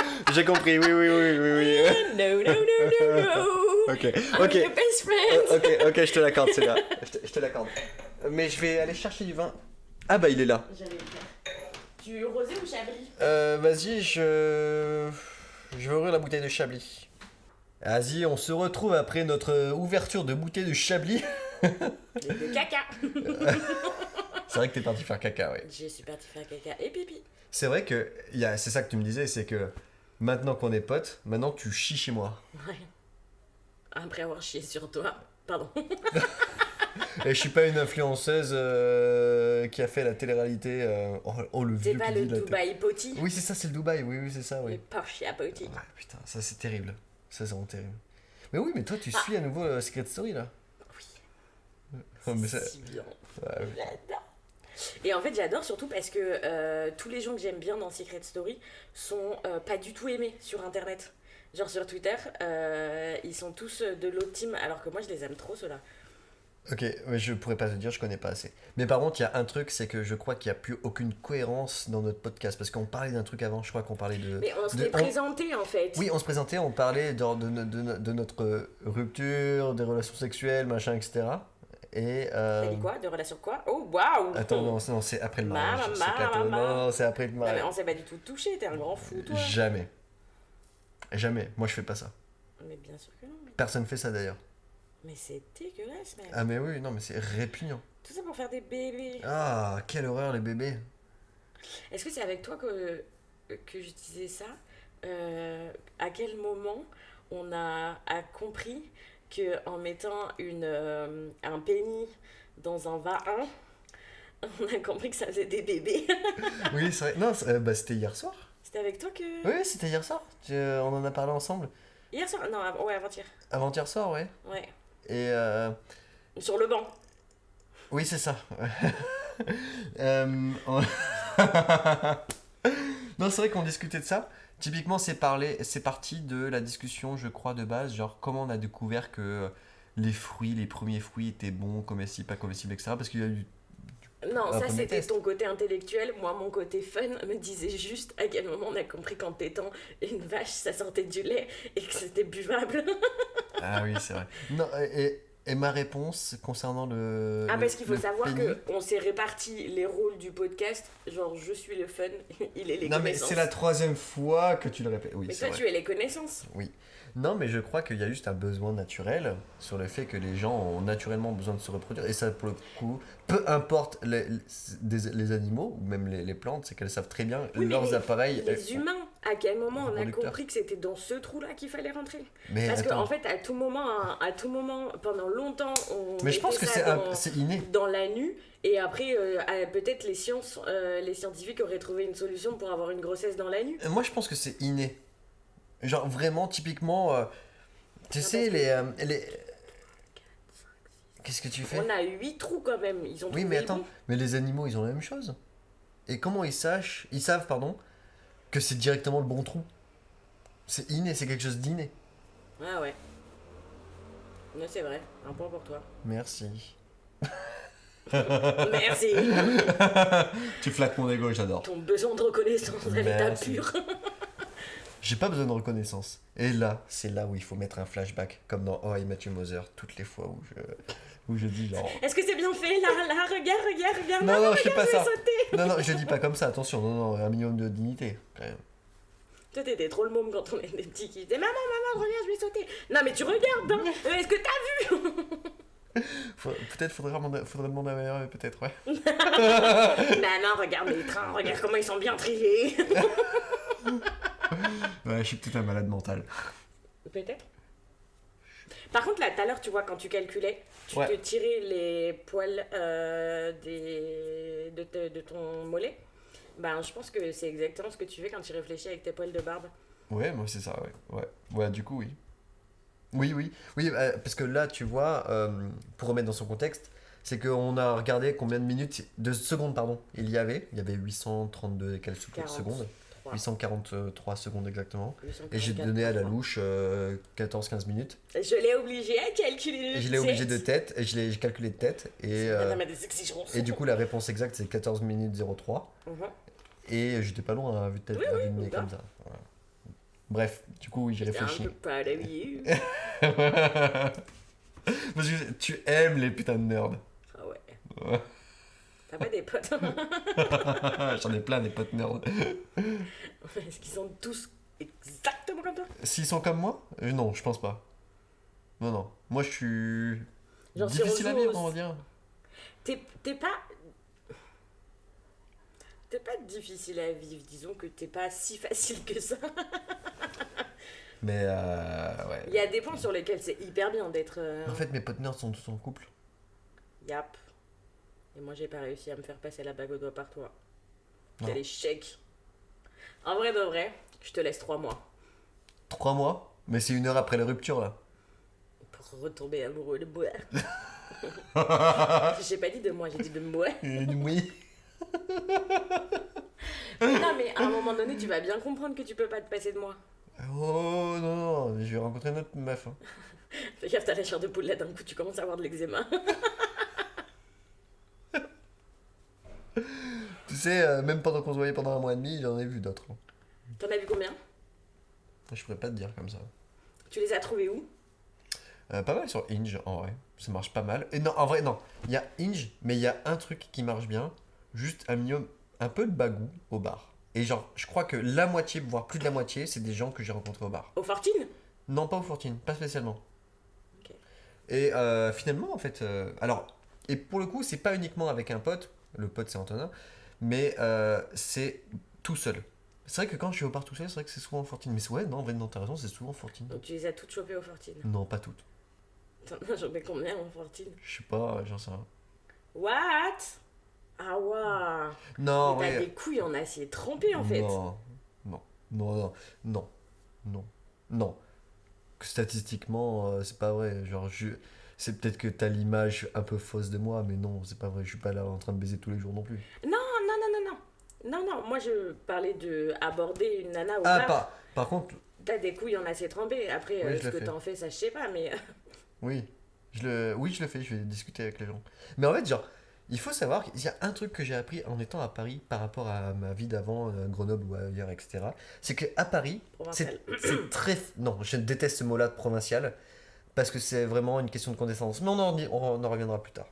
No, no, no, no, no. Ok, I'm your best friend. ok, je te l'accorde, c'est là. Je te l'accorde. Mais je vais aller chercher du vin. Ah bah il est là. J'allais le faire. Du rosé ou chablis? Vas-y, je vais ouvrir la bouteille de Chablis. Vas-y, on se retrouve après notre ouverture de bouteille de Chablis. De caca. C'est vrai que t'es parti faire caca, ouais. Je suis partie faire caca et pipi. C'est vrai que c'est ça que tu me disais, c'est que maintenant qu'on est potes, maintenant tu chies chez moi. Ouais. Après avoir chié sur toi. Pardon. Et je suis pas une influenceuse qui a fait la télé-réalité. Le C'est vieux pas qui le dit la Dubaï Poti. Oui, c'est ça, c'est le Dubaï, oui, c'est ça, Le oui. Porsche à Poti. Ouais, putain, ça c'est terrible. Ça c'est vraiment terrible. Mais oui, mais toi tu suis à nouveau Secret Story là. Oui. Oh, mais ça... C'est si bien. Ouais, ouais. J'adore. Et en fait, j'adore surtout parce que tous les gens que j'aime bien dans Secret Story sont pas du tout aimés sur internet. Genre sur Twitter, ils sont tous de l'autre team, alors que moi je les aime trop ceux-là. Ok, mais je pourrais pas te dire, je connais pas assez. Mais par contre, il y a un truc, c'est que je crois qu'il n'y a plus aucune cohérence dans notre podcast. Parce qu'on parlait d'un truc avant, je crois qu'on parlait de... Mais on s'était présenté en fait. Oui, on se présentait, on parlait de notre rupture, des relations sexuelles, machin, etc. Et... T'as dit quoi? De relation quoi? Oh waouh! Attends, non, c'est après le mariage. Maman, C'est cadeau. maman. Non, c'est après le Non, mariage. mais on s'est pas du tout touché, t'es un grand fou toi. Jamais. Jamais. Moi, je fais pas ça. Mais bien sûr que non. Personne fait ça d'ailleurs. Mais c'est dégueulasse même. Ah, mais oui, non, mais c'est répugnant. Tout ça pour faire des bébés. Ah, quelle horreur, les bébés. Est-ce que c'est avec toi que je disais ça? À quel moment on a compris que en mettant un pénis dans un vagin, on a compris que ça faisait des bébés? Oui, c'est vrai. Non, c'était hier soir. C'était avec toi que... Oui, c'était hier soir. On en a parlé ensemble. Hier soir? Non, ouais, avant-hier. Avant-hier soir, ouais. Ouais. Et Sur le banc. oui, c'est ça. Non, c'est vrai qu'on discutait de ça. Typiquement, c'est parti de la discussion, je crois, de base, genre comment on a découvert que les premiers fruits étaient bons, comestibles, pas comestibles, etc. Parce qu'il y a eu Non, un ça premier c'était test. ton côté intellectuel. Moi, mon côté fun me disait juste à quel moment on a compris qu'en tétant une vache, ça sortait du lait et que c'était buvable. Ah oui, c'est vrai. Non, et ma réponse concernant Ah, parce qu'il faut le savoir penny. que on s'est réparti les rôles du podcast. Genre, je suis le fun, il est les Non, mais connaissances. c'est la troisième fois que tu le répètes. Oui, Mais c'est toi, vrai. tu es les connaissances. Oui. Non, mais je crois qu'il y a juste un besoin naturel sur le fait que les gens ont naturellement besoin de se reproduire. Et ça, pour le coup, peu importe les animaux ou même les plantes, c'est qu'elles savent très bien Oui, mais leurs appareils. les humains, à quel moment on a reproducteurs. compris que c'était dans ce trou-là qu'il fallait rentrer? Mais Parce attends. qu'en fait, à tout moment, pendant longtemps, on Mais je pense mettait que ça c'est inné. dans la nue. Et après, peut-être les scientifiques auraient trouvé une solution pour avoir une grossesse dans la nuit. Moi, je pense que c'est inné. Genre, vraiment, typiquement, tu Non, sais, parce que les. Qu'est-ce que tu fais? on a 8 trous quand même. Ils ont Oui, trouvé mais le attends, bon. mais les animaux, ils ont la même chose. Et comment ils savent, pardon, que c'est directement le bon trou? C'est inné, c'est quelque chose d'inné. Ah ouais. Mais c'est vrai. Un point pour toi. Merci. Merci. Tu flattes mon ego, j'adore. Ton besoin de reconnaissance à l'état Merci. pur. J'ai pas besoin de reconnaissance. Et là, c'est là où il faut mettre un flashback, comme dans Oh I Met Your Mother, toutes les fois où je dis genre. Est-ce que c'est bien fait? Là, regarde. Non, non, je fais pas je vais ça. sauter. Non, non, je dis pas comme ça, attention, non, non, un minimum de dignité, quand même. Toi, t'étais trop le môme quand on était petits qui disaient maman, reviens, je vais sauter. Non, mais tu regardes, hein. Est-ce que t'as vu? Peut-être faudrait demander à ma mère, peut-être, ouais. Non, regarde les trains, regarde comment ils sont bien triés. Ouais, je suis peut-être un malade mental. Peut-être. Par contre, là, tout à l'heure, tu vois, quand tu calculais, tu Ouais. te tirais les poils de ton mollet. Ben, je pense que c'est exactement ce que tu fais quand tu réfléchis avec tes poils de barbe. Ouais, moi c'est ça, ouais. Ouais, ouais, du coup, oui. Oui, oui. Oui, parce que là, tu vois, pour remettre dans son contexte, c'est qu'on a regardé combien de minutes, de secondes, pardon, il y avait. Il y avait 832 et quelques secondes. 43, 843 secondes exactement. Et j'ai 844, donné à la 33. louche 14-15 minutes. Je l'ai obligé à calculer. Et je l'ai obligé de tête, et j'ai calculé de tête. Et du coup, la réponse exacte, c'est 14 minutes 03. Mhm. Et j'étais pas loin, hein, vu de tête, Oui, à oui, vue de nez bah. comme ça. Voilà. Bref, du coup, oui, j'ai J'étais un réfléchi. peu pas la vie. Parce que tu aimes les putains de nerds. Ah ouais. Ouais. T'as pas des potes? J'en ai plein des potes nerds. Est-ce qu'ils sont tous exactement comme toi? S'ils sont comme moi? Non, je pense pas. Non, non. Moi, je suis Genre, si on difficile à joue vivre, au- on va dire. T'es pas. T'es pas difficile à vivre, disons que t'es pas si facile que ça. Mais ouais. Il y a des points sur lesquels c'est hyper bien d'être. En fait, mes potes nerds sont tous en couple. Yap. Et moi j'ai pas réussi à me faire passer la bague au doigt par toi. Non. Quel échec. En vrai de vrai, je te laisse 3 mois 3 mois? Mais c'est 1 heure après la rupture, là. pour retomber amoureux de moi. J'ai pas dit de moi, j'ai dit de moi. Oui. Non mais à un moment donné, tu vas bien comprendre que tu peux pas te passer de moi. Oh non, non, je vais rencontrer une autre meuf. Hein. Fais gaffe, t'as la chair de poule là, d'un coup tu commences à avoir de l'eczéma. Tu sais, même pendant qu'on se voyait pendant 1 mois et demi, j'en ai vu d'autres. Hein. T'en as vu combien? Je pourrais pas te dire comme ça. Tu les as trouvés où? Pas mal sur Hinge, en vrai. Ça marche pas mal. Et non, en vrai, non. Il y a Hinge, mais il y a un truc qui marche bien. Juste un minimum, un peu de bagou au bar. Et genre, je crois que la moitié, voire plus de la moitié, c'est des gens que j'ai rencontrés au bar. Au Fortine? Non, pas au Fortune, pas spécialement. Ok. Et finalement, en fait, alors, et pour le coup, c'est pas uniquement avec un pote, le pote c'est Antonin, mais c'est tout seul. C'est vrai que quand je suis au bar tout seul, c'est vrai que c'est souvent Fortune. Mais ouais, non, en vrai, non, t'as raison, c'est souvent Fortune. Donc tu les as toutes chopées au Fortine. Non, pas toutes. T'en as chopé combien au Fortine? Je sais pas, j'en sais rien. What? Ah ouais. Non, Mais t'as ouais. des couilles en acier trempé en fait. Non, non, non, non, non, non, non. Statistiquement, c'est pas vrai. Genre, c'est peut-être que t'as l'image un peu fausse de moi, mais non, c'est pas vrai. Je suis pas là en train de baiser tous les jours non plus. Non, non, non, non, non. Non, non, moi je parlais de aborder une nana au Ah, bar. par contre, T'as des couilles en assez trempées. Après, oui, je ce le que fais. t'en fais, ça je sais pas, mais. Oui, oui, je le fais, je vais discuter avec les gens. Mais en fait, genre, il faut savoir qu'il y a un truc que j'ai appris en étant à Paris par rapport à ma vie d'avant, Grenoble ou ailleurs, etc. C'est qu'à Paris, Provincial. c'est très... Non, je déteste ce mot-là de provincial, parce que c'est vraiment une question de condescendance. Mais on en reviendra plus tard.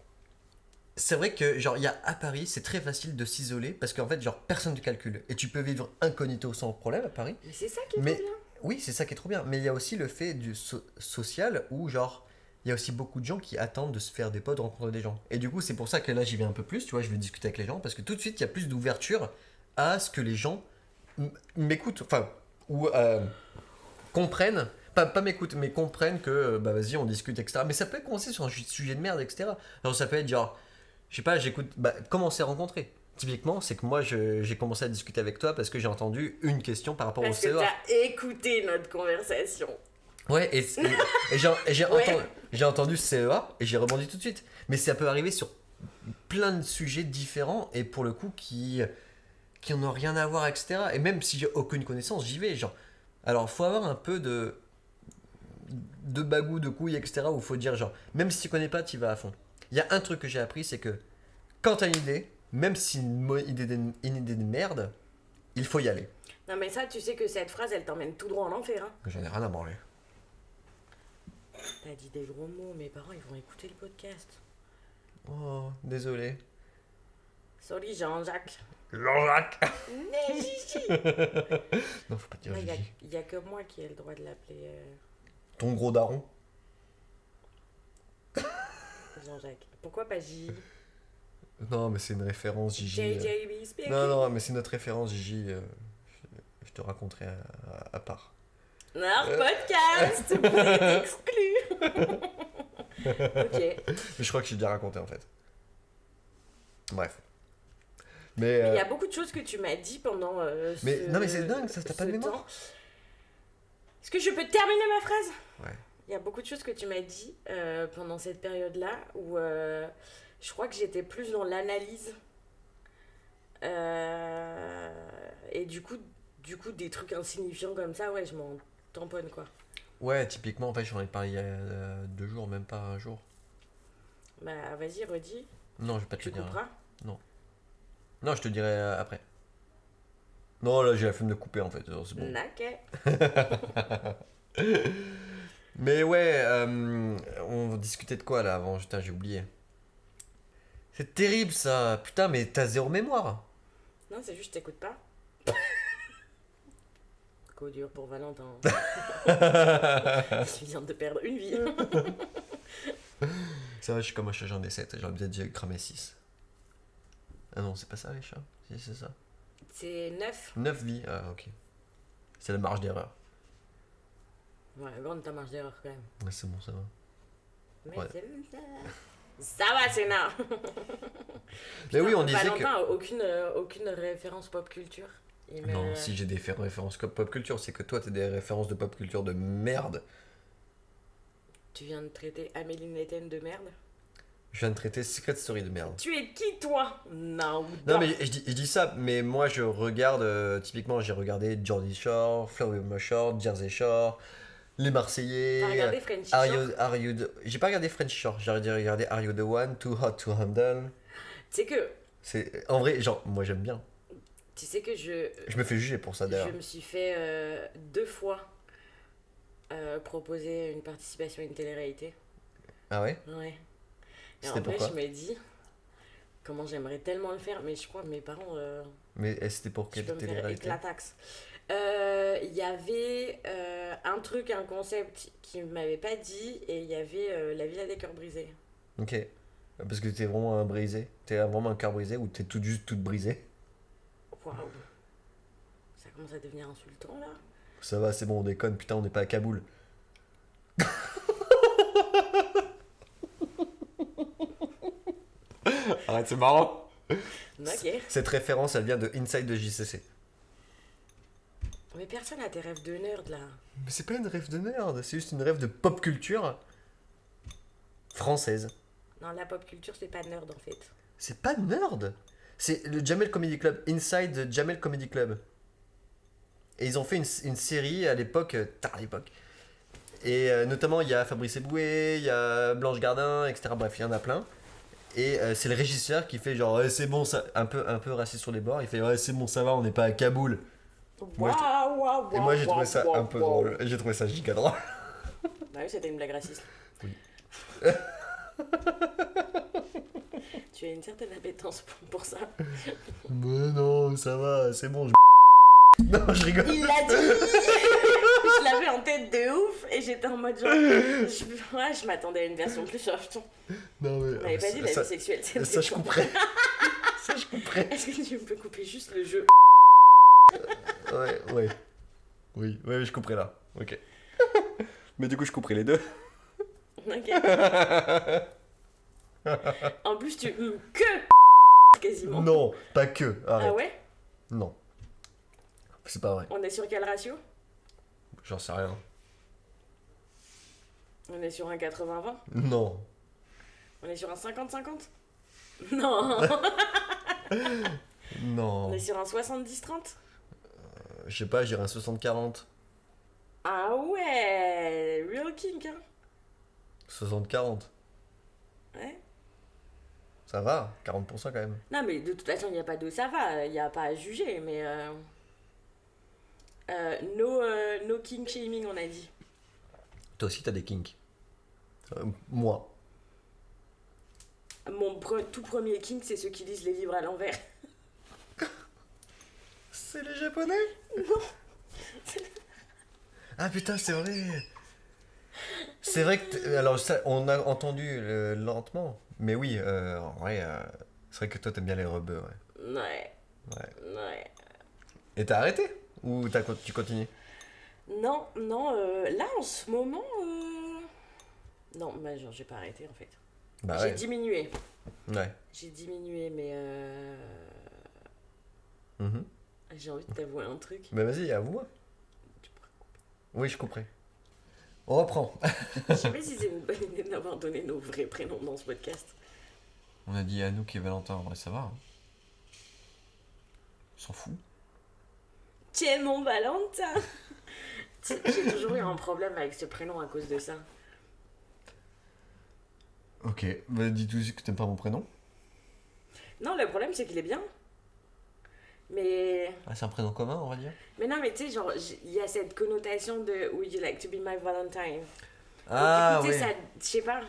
C'est vrai que, genre, il y a à Paris, c'est très facile de s'isoler, parce qu'en fait, genre, personne ne te calcule. Et tu peux vivre incognito sans problème à Paris. Mais c'est ça qui est trop Mais bien. oui, c'est ça qui est trop bien. Mais il y a aussi le fait du social où, genre, il y a aussi beaucoup de gens qui attendent de se faire des potes, de rencontrer des gens. Et du coup, c'est pour ça que là, j'y vais un peu plus, tu vois, je vais discuter avec les gens, parce que tout de suite, il y a plus d'ouverture à ce que les gens m'écoutent, enfin, ou comprennent, pas m'écoutent, mais comprennent que, bah vas-y, on discute, etc. Mais ça peut commencer sur un sujet de merde, etc. Genre, ça peut être genre, je sais pas, j'écoute, bah, comment on s'est rencontrés. Typiquement, c'est que moi, j'ai commencé à discuter avec toi parce que j'ai entendu une question par rapport au Parce que CEA. t'as écouté notre conversation. Ouais, Ouais. j'ai entendu CEA et j'ai rebondi tout de suite. Mais ça peut arriver sur plein de sujets différents et pour le coup qui n'ont rien à voir, etc. Et même si j'ai aucune connaissance, j'y vais. Genre, alors, faut avoir un peu de bagou, de couilles, etc. Où faut dire, genre, même si tu connais pas, tu y vas à fond. Il y a un truc que j'ai appris, c'est que quand t'as une idée, même si une idée de merde, il faut y aller. Non, mais ça, tu sais que cette phrase, elle t'emmène tout droit en enfer. Hein. J'en ai rien à branler. T'as dit des gros mots, mes parents, ils vont écouter le podcast. Oh, désolé. Sorry, Jean-Jacques. Jean-Jacques. Mais Gigi. Non, faut pas dire Il Gigi. y a que moi qui ai le droit de l'appeler Ton gros daron. Jean-Jacques. Pourquoi pas Gigi? Non, mais c'est une référence, Gigi. JJB speaking. Non, non, mais c'est notre référence, Gigi. Je te raconterai à part. Notre podcast, vous êtes exclus. Ok. Mais je crois que j'ai déjà raconté en fait. Bref. Mais il y Mais, a beaucoup de choses que tu m'as dit pendant non, mais c'est dingue, ça, t'as pas de mémoire. temps. Est-ce que je peux terminer ma phrase? Ouais. Il y a beaucoup de choses que tu m'as dit pendant cette période-là où je crois que j'étais plus dans l'analyse. Et du coup, des trucs insignifiants comme ça, ouais, je m'en tamponne quoi. Ouais, typiquement, en fait, j'en ai parlé il y a 2 jours, même pas un jour. Bah vas-y, redis, Non, je vais pas te tu le dire. couperas. Non, je te dirai après. Non, là, j'ai la flemme de couper en fait, c'est bon. Ok. Mais ouais, on discutait de quoi là avant? Putain, j'ai oublié. C'est terrible ça. Putain, mais t'as zéro mémoire. Non, c'est juste, je t'écoute pas. Coup dur pour Valentin. Je viens de perdre une vie. Ça va, je suis comme un chat, j'en ai 7. J'aurais peut-être dû cramer 6. Ah non, c'est pas ça les chats. Si, c'est ça. C'est 9. 9 vies. Ah, ok. C'est la marge d'erreur. Ouais, grande ta marge d'erreur quand même. Ouais, c'est bon, ça va. Mais Ouais. c'est ça. Ça va, c'est nain. Mais oui, on disait Valentin que. a aucune référence pop culture. Non, si j'ai des références pop culture, c'est que toi t'as des références de pop culture de merde. Tu viens de traiter Amélie Netten de merde. Je viens de traiter Secret Story de merde. Tu es qui toi? Non, Non, mais je dis ça, mais moi je regarde, typiquement j'ai regardé Jersey Shore, Flower Shore, Jersey Shore, Les Marseillais. T'as regardé Frenchy Are Shore? you, J'ai pas regardé French Shore, j'ai regardé Are You the One, Too Hot to Handle. Tu sais que, En vrai, genre, moi j'aime bien. je Je me fais juger pour ça d'ailleurs. me suis fait 2 fois proposer une participation à une télé-réalité. Ah ouais? Ouais. Et C'était en vrai, pourquoi? je me dis, comment j'aimerais tellement le faire, mais je crois que mes parents, Mais c'était pour je quelle peux me faire télé-réalité? éclataxe. Il y avait un truc, un concept qui m'avait pas dit, et il y avait la Villa des Cœurs Brisés. Ok. Parce que t'es vraiment un brisé. T'es vraiment un cœur brisé ou t'es juste toute brisée. Waouh! Ça commence à devenir insultant là. Ça va, c'est bon, on déconne, putain, on n'est pas à Kaboul. Arrête, c'est marrant. Ok. Cette référence, elle vient de Inside de JCC. Mais personne a tes rêves de nerd là. Mais c'est pas une rêve de nerd, c'est juste une rêve de pop culture française. Non, la pop culture, c'est pas nerd en fait. C'est pas nerd. C'est le Jamel Comedy Club, Inside the Jamel Comedy Club. Et ils ont fait une série à l'époque, tard à l'époque. Et notamment, il y a Fabrice Eboué, il y a Blanche Gardin, etc. Bref, il y en a plein. Et c'est le régisseur qui fait genre, ouais, c'est bon, ça, un peu raciste sur les bords. Il fait, ouais, c'est bon, ça va, on n'est pas à Kaboul. Moi, et moi, j'ai trouvé ça un peu drôle. J'ai trouvé ça giga drôle. Bah oui, c'était une blague raciste. Oui. Tu as une certaine appétence pour ça. Mais non, ça va, c'est bon. Non, je rigole. Il l'a dit. Je l'avais en tête de ouf et j'étais en mode genre. Je m'attendais à une version plus soft. Non, mais. On n'avait pas dit la vie sexuelle. Ça, je couperais. Ça, je couperais. Est-ce que tu peux couper juste le jeu? Ouais. Oui, je couperai là. Ok. Mais du coup, je couperai les deux. Ok. En plus, tu que quasiment. Non, pas que. Arrête. Ah ouais? Non. C'est pas vrai. On est sur quel ratio? J'en sais rien. On est sur un 80-20? Non. On est sur un 50-50? Non. Non. On est sur un 70-30? Je sais pas, j'irai un 60-40. Ah ouais, real kink, hein. 60-40. Ouais. Ça va, 40% quand même. Non, mais de toute façon, il n'y a pas de ça va, il n'y a pas à juger, mais no kink shaming, on a dit. Toi aussi, t'as des kinks. Moi. Mon tout premier kink, c'est ceux qui lisent les livres à l'envers. C'est les japonais? Non. Ah putain, c'est vrai. C'est vrai que. Alors, ça, on a entendu lentement. Mais oui, en vrai, c'est vrai que toi, t'aimes bien les rebeux, ouais. Ouais. Et t'as arrêté? Ou tu continues? Non, là, en ce moment... Non, bah, genre, j'ai pas arrêté, en fait. Bah J'ai ouais. diminué. Ouais. J'ai diminué, mais Mhm. j'ai envie de t'avouer un truc. Bah vas-y, avoue-moi. Oui, je comprends. On reprend. Je sais pas si c'est une bonne idée d'avoir donné nos vrais prénoms dans ce podcast. On a dit Anouk et Valentin, en vrai, ça va. Hein. On s'en fout. Tiens, mon Valentin. J'ai toujours eu un problème avec ce prénom à cause de ça. Ok, bah dis tout de suite que t'aimes pas mon prénom. Non, le problème, c'est qu'il est bien. Mais... Ah, c'est un prénom commun, on va dire. Mais non, mais tu sais, genre, il y a cette connotation de Would you like to be my Valentine? Ah, Donc, du coup, tu ouais. sais, ça, je sais pas.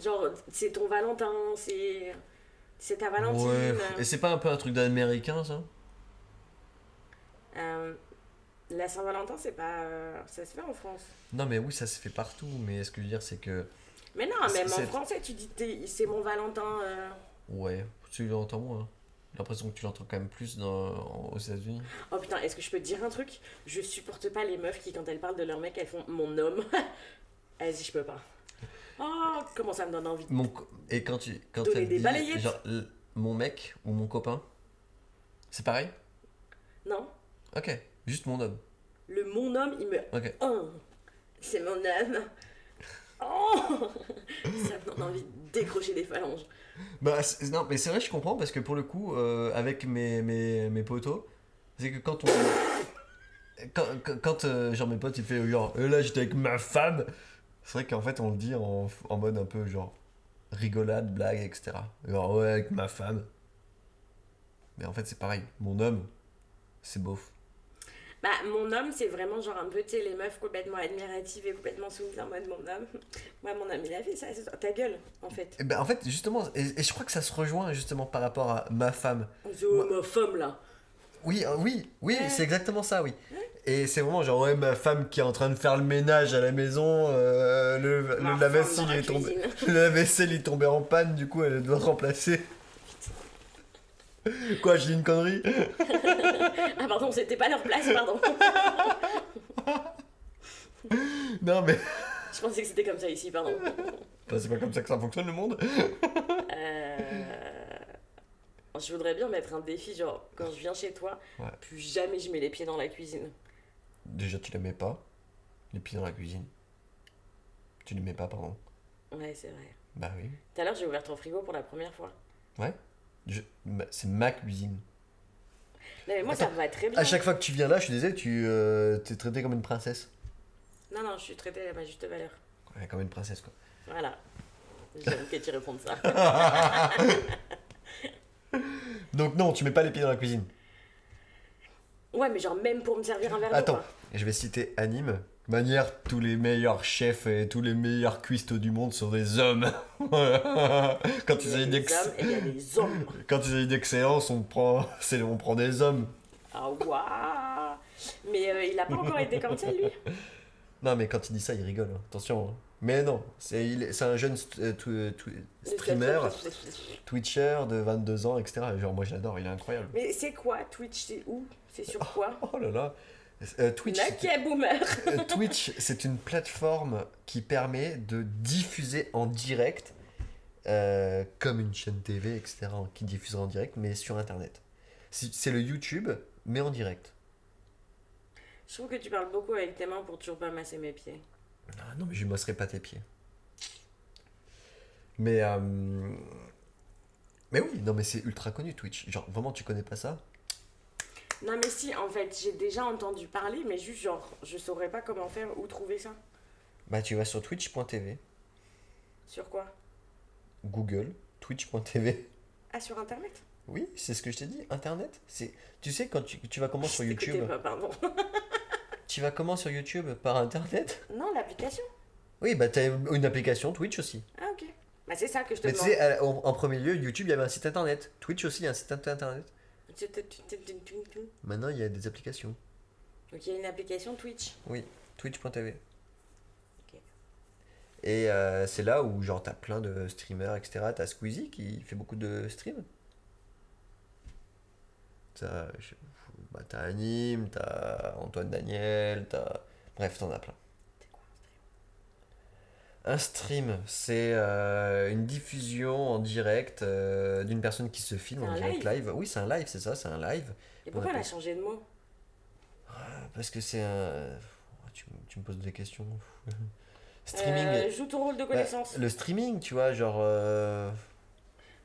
Genre, c'est ton Valentin, c'est ta Valentine. Ouais. Et c'est pas un peu un truc d'américain, ça? La Saint-Valentin, c'est pas. Ça se fait en France. Non, mais oui, ça se fait partout. Mais ce que je veux dire, c'est que. Mais non, même en C'est- français, tu dis c'est mon Valentin. Ouais, tu l'entends moins. Hein. J'ai l'impression que tu l'entends quand même plus aux États-Unis. Oh putain, est-ce que je peux te dire un truc? Je supporte pas les meufs qui, quand elles parlent de leur mec, elles font mon homme. Vas-y, je peux pas. Oh, comment ça me donne envie. Et quand Donner elle des dit, balayettes. genre, mon mec ou mon copain, c'est pareil? Non, Ok, juste mon homme. le mon homme, il me. Ok. Oh, c'est mon homme. Oh, ça me donne envie de décrocher des phalanges. Bah, non, mais c'est vrai, je comprends parce que pour le coup, avec mes potos, c'est que quand on. Quand genre mes potes ils fait genre là j'étais avec ma femme, c'est vrai qu'en fait on le dit en mode un peu genre rigolade, blague, etc. Genre ouais, avec ma femme. Mais en fait c'est pareil, mon homme, c'est beauf. Bah, mon homme, c'est vraiment genre un peu, tu sais, les meufs complètement admiratives et complètement soumises en mode mon homme. Moi, mon homme, il a fait ça, c'est ça. Ta gueule, en fait. Et ben en fait justement, et je crois que ça se rejoint justement par rapport à ma femme. On dit, oh, ma femme, là. Oui, oui, Ouais. c'est exactement ça, oui. Et c'est vraiment genre, ouais, ma femme qui est en train de faire le ménage à la maison, Ma le femme lave-vaisselle dans la est tombé, cuisine. le lave-vaisselle est tombé en panne, du coup elle doit remplacer. Quoi, j'ai dit une connerie? Ah, pardon, c'était pas leur place, pardon. Non, mais. Je pensais que c'était comme ça ici, pardon. Bah, c'est pas comme ça que ça fonctionne le monde. Je voudrais bien mettre un défi, genre, quand je viens chez toi, Ouais. plus jamais je mets les pieds dans la cuisine. Déjà, tu les mets pas, les pieds dans la cuisine. Tu les mets pas, pardon. Ouais, c'est vrai. Bah oui. Tout à l'heure, j'ai ouvert ton frigo pour la première fois. Ouais. C'est ma cuisine. Non, mais moi, Attends, ça me va très bien. à chaque fois que tu viens là, je suis désolé, t'es traité comme une princesse. Non, non, je suis traitée à ma juste valeur. Ouais, comme une princesse, quoi. Voilà. J'aime que tu répondes ça. Donc non, tu mets pas les pieds dans la cuisine. Ouais, mais genre, même pour me servir un verre d'eau, Attends, quoi. je vais citer Anime. Manière, tous les meilleurs chefs et tous les meilleurs cuistots du monde sont des hommes. Quand Il ils y a ont une des hommes et il y a des hommes. Quand ils ont une excellence, on prend des hommes. Ah, waouh. Mais il a pas encore été comme ça, lui. Non, mais quand il dit ça, il rigole, hein. Attention, hein. Mais non, c'est un jeune streamer, Twitcher de 22 ans, etc. Genre, moi, je l'adore, il est incroyable. Mais c'est quoi Twitch? C'est où? C'est sur quoi? Oh là là. Twitch, Ok, boomer. Twitch, c'est une plateforme qui permet de diffuser en direct, comme une chaîne TV, etc., qui diffusera en direct, mais sur Internet. C'est le YouTube, mais en direct. Je trouve que tu parles beaucoup avec tes mains pour toujours pas masser mes pieds. Ah non, mais je ne masserai pas tes pieds. Mais, mais oui, non, mais c'est ultra connu Twitch. Genre, vraiment, tu connais pas ça? Non, mais si, en fait, j'ai déjà entendu parler, mais juste genre, je saurais pas comment faire, où trouver ça. Bah, tu vas sur twitch.tv, Sur quoi? Google, twitch.tv. Ah, sur internet? Oui, c'est ce que je t'ai dit, Internet. Tu sais, quand tu vas comment sur Je t'écoutais YouTube? pas, pardon. Tu vas comment sur YouTube? Par Internet? Non, l'application. Oui, bah t'as une application Twitch aussi. Ah, ok. Bah, c'est ça que je te Mais tu demande. sais, en premier lieu, YouTube, il y avait un site internet. Twitch aussi, il y a un site internet. Maintenant, il y a des applications. Donc, il y a une application Twitch. Oui, twitch.tv. Ok. Et c'est là où, genre, t'as plein de streamers, etc. T'as Squeezie qui fait beaucoup de streams. T'as Anime, t'as Antoine Daniel, bref, t'en as plein. C'est quoi Un stream, c'est une diffusion en direct d'une personne qui se filme C'est en un direct live? live. Oui, c'est un live, c'est ça, c'est un live. Et On pourquoi on a appelle- changé de mot? Parce que c'est un. Tu me poses des questions. Streaming. Joue ton rôle de Bah, connaissance. le streaming, tu vois, genre.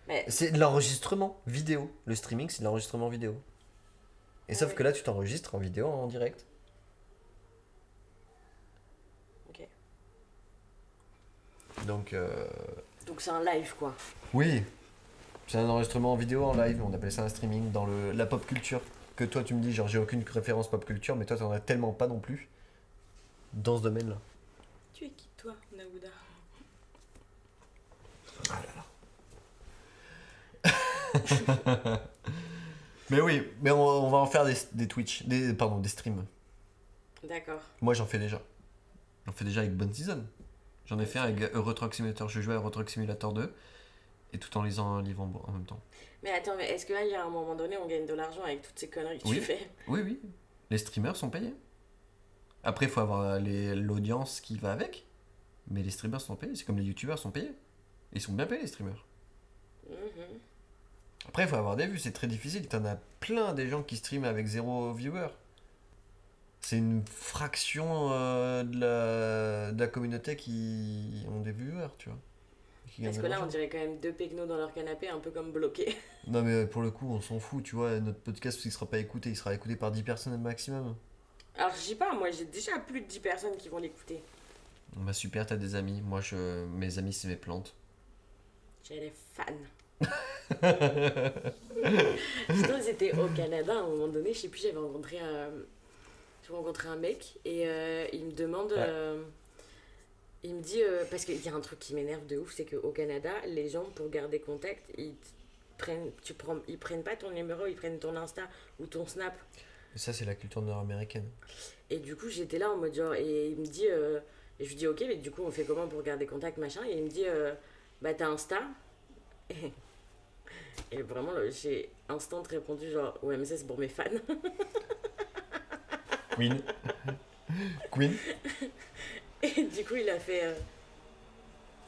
Mais, C'est de l'enregistrement vidéo. Le streaming, c'est de l'enregistrement vidéo. Et sauf ouais. que là, tu t'enregistres en vidéo en direct. Ok. Donc, Donc, c'est un live, quoi. oui, c'est un enregistrement en vidéo en live. On appelle ça un streaming dans la pop culture. Que toi, tu me dis, genre, j'ai aucune référence pop culture, mais toi, t'en as tellement pas non plus dans ce domaine-là. Tu es qui, toi, Naouda? Ah là là. Mais oui, mais on va en faire des Twitch, pardon, des streams. D'accord. Moi, j'en fais déjà. J'en fais déjà avec Bonne Season. J'en ai fait un avec Euro Truck Simulator. Je jouais à Euro Truck Simulator 2 et tout en lisant un livre en même temps. Mais attends, mais est-ce que là, il y a un moment donné, on gagne de l'argent avec toutes ces conneries que Oui. tu fais? Oui, oui. Les streamers sont payés. Après, il faut avoir l'audience qui va avec. Mais les streamers sont payés. C'est comme les youtubeurs sont payés. Ils sont bien payés, les streamers. Mhm. Après, il faut avoir des vues. C'est très difficile. T'en as plein des gens qui streament avec 0 viewer. C'est une fraction de la communauté qui ont des viewers, tu vois. Qui gagnent Parce de que là, on l'argent. dirait quand même deux pecnos dans leur canapé, un peu comme bloqués. Non, mais pour le coup, on s'en fout, tu vois. Notre podcast, il sera pas écouté. Il sera écouté par 10 personnes maximum. Alors, je sais pas, moi, j'ai déjà plus de 10 personnes qui vont l'écouter. Bah super, t'as des amis. Moi, mes amis, c'est mes plantes. J'ai des fans. Sinon, c'était au Canada à un moment donné, je sais plus, j'ai rencontré un mec et il me demande. Il me dit. Parce qu'il y a un truc qui m'énerve de ouf, c'est qu'au Canada, les gens, pour garder contact, ils prennent pas ton numéro, ils prennent ton Insta ou ton Snap. Et ça, c'est la culture nord-américaine. Et du coup, j'étais là en mode genre. Et il me dit. Et je lui dis, ok, mais du coup, on fait comment pour garder contact, machin? Et il me dit, bah, t'as Insta? Et vraiment, là, j'ai instant répondu, genre, ouais, mais ça, c'est pour mes fans. Queen. Queen. Et du coup, il a fait,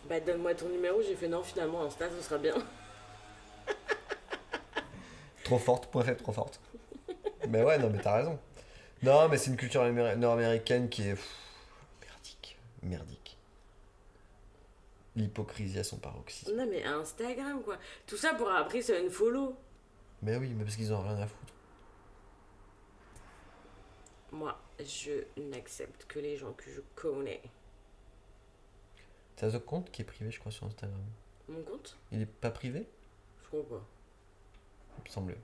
bah, donne-moi ton numéro. J'ai fait, non, finalement, Insta, ce sera bien. Trop forte, point fait, trop forte. Mais ouais, non, mais t'as raison. Non, mais c'est une culture nord-américaine qui est merdique. Merdique. l'hypocrisie à son paroxysme. Non, mais Instagram, quoi. Tout ça pour après se unfollow. Mais oui, mais parce qu'ils ont rien à foutre. Moi, je n'accepte que les gens que je connais. T'as ton compte qui est privé, je crois, sur Instagram. Mon compte? Il est pas privé? Je crois pas. Il me semblait.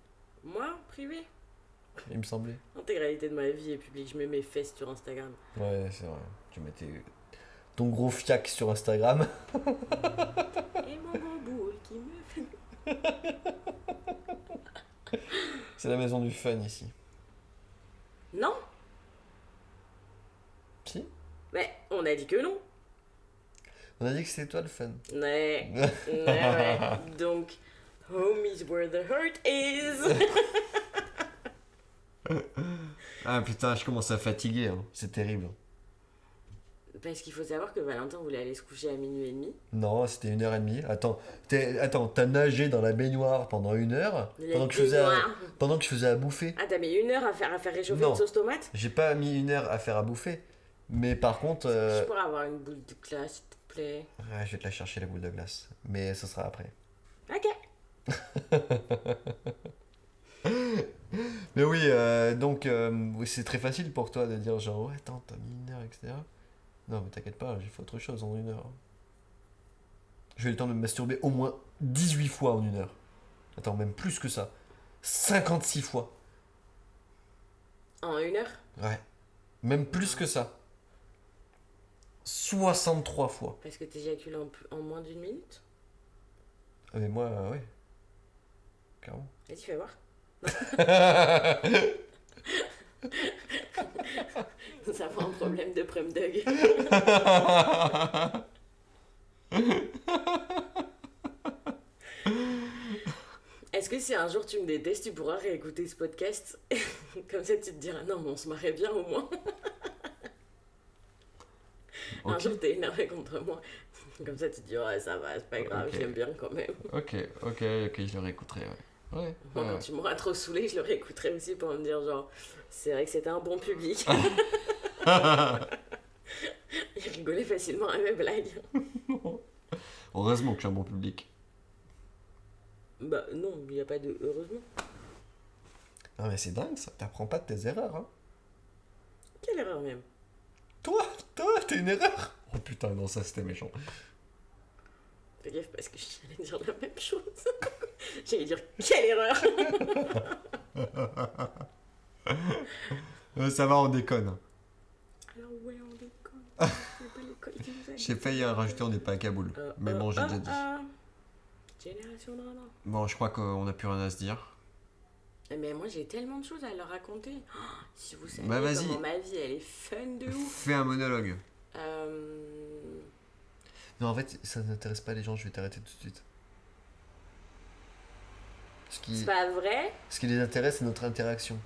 Moi, privé? Il me semblait. L'intégralité de ma vie est publique. Je mets mes fesses sur Instagram. Ouais, c'est vrai. Tu mettais ton gros fiac sur Instagram. Et mon gros boule qui me fait... C'est la maison du fun ici. Non? Si? Mais on a dit que non. On a dit que c'était toi le fun. Ouais. Ouais. Donc, home is where the heart is. Ah putain, je commence à fatiguer. Hein. C'est terrible. Parce qu'il faut savoir que Valentin voulait aller se coucher à minuit et demi. Non, c'était 1h30. Attends, t'as nagé dans la baignoire pendant 1 heure pendant que je faisais à bouffer. Ah, t'as mis 1 heure à faire réchauffer Non. une sauce tomate? J'ai pas mis 1 heure à faire à bouffer. Mais par contre. Je pourrais avoir une boule de glace, s'il te plaît. Ouais, je vais te la chercher la boule de glace. Mais ce sera après. Ok. Mais oui, donc oui, c'est très facile pour toi de dire genre ouais, attends, t'as mis 1 heure, etc. Non, mais t'inquiète pas, j'ai fait autre chose en 1 heure. J'ai eu le temps de me masturber au moins 18 fois en 1 heure. Attends, même plus que ça. 56 fois. En 1 heure? Ouais. Même plus que ça. 63 fois. Parce que t'éjacules en moins d'1 minute? Ah, mais moi, ouais. Clairement. Vas-y, fais voir. Ça fait un problème de prum dog. Est-ce que si un jour tu me détestes, tu pourras réécouter ce podcast? Comme ça, tu te diras non, mais on se marrait bien au moins. Un jour, t'es énervé contre moi. Comme ça, tu te dis ouais, ça va, c'est pas grave, Ok. je l'aime bien quand même. Ok, je le réécouterai, ouais. Ouais, Moi, quand tu m'auras trop saoulé, je le réécouterai aussi pour me dire genre, c'est vrai que c'était un bon public. Il rigolait facilement à mes blagues. Heureusement que je suis un bon public. Bah non, il n'y a pas de heureusement. Ah mais c'est dingue ça, t'apprends pas de tes erreurs, hein. Quelle erreur même. Toi, t'es une erreur. Oh putain, non, ça c'était méchant. Fais gaffe parce que j'allais dire la même chose. J'allais dire quelle erreur. Ça va, on déconne. Alors ouais, on déconne. C'est pas l'école qui nous a dit. J'ai failli rajouter on n'est pas à Kaboul. Mais bon, j'ai déjà dit. Génération Nana. Bon, je crois qu'on a plus rien à se dire. Mais moi j'ai tellement de choses à leur raconter. Oh, si vous savez Bah, vas-y. comment ma vie elle est fun de ouf. Fais un monologue. Euh... Non, en fait, ça n'intéresse pas les gens, je vais t'arrêter tout de suite. C'est pas vrai. Ce qui les intéresse, c'est notre interaction.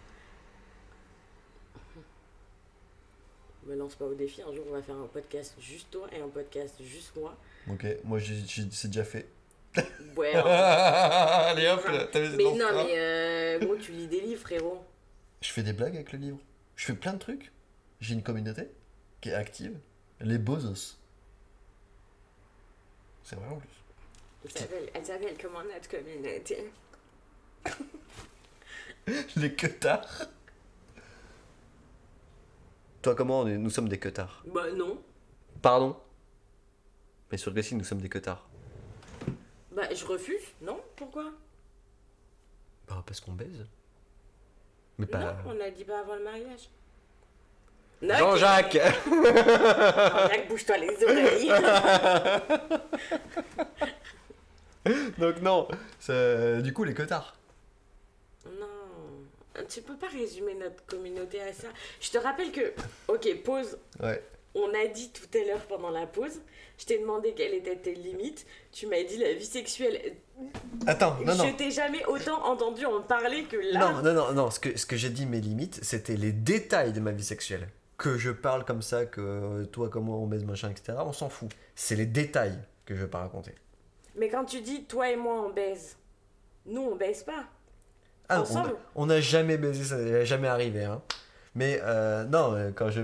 Me lance pas au défi, un jour on va faire un podcast juste toi et un podcast juste moi. Ok, moi c'est déjà fait. Ouais. Allez hop, t'avais Mais non, mais gros, tu lis des livres, frérot. Je fais des blagues avec le livre. Je fais plein de trucs. J'ai une communauté qui est active. Les Bozos. C'est vrai en plus. Elle s'appelle comment notre communauté? Les queutards. Toi, comment nous sommes des queutards? Bah non. Pardon? Mais sur le si nous sommes des queutards. Bah je refuse, non? Pourquoi? Bah, parce qu'on baise. Mais pas. Non, on a dit pas avant le mariage. Jean-Jacques. Jean-Jacques, bouge-toi les oreilles. Donc, non. Du coup, les queutards. Non, tu peux pas résumer notre communauté à ça. Je te rappelle que, ok, pause. Ouais. On a dit tout à l'heure pendant la pause, je t'ai demandé quelles étaient tes limites. Tu m'as dit la vie sexuelle. Attends, non. Je t'ai jamais autant entendu en parler que là. Non. Ce que j'ai dit, mes limites, c'était les détails de ma vie sexuelle. Que je parle comme ça, que toi, comme moi, on baise, machin, etc. On s'en fout. C'est les détails que je veux pas raconter. Mais quand tu dis toi et moi on baise, nous on baise pas. Ah, Ensemble. on n'a jamais baisé, ça n'est jamais arrivé. Hein. Mais non, quand je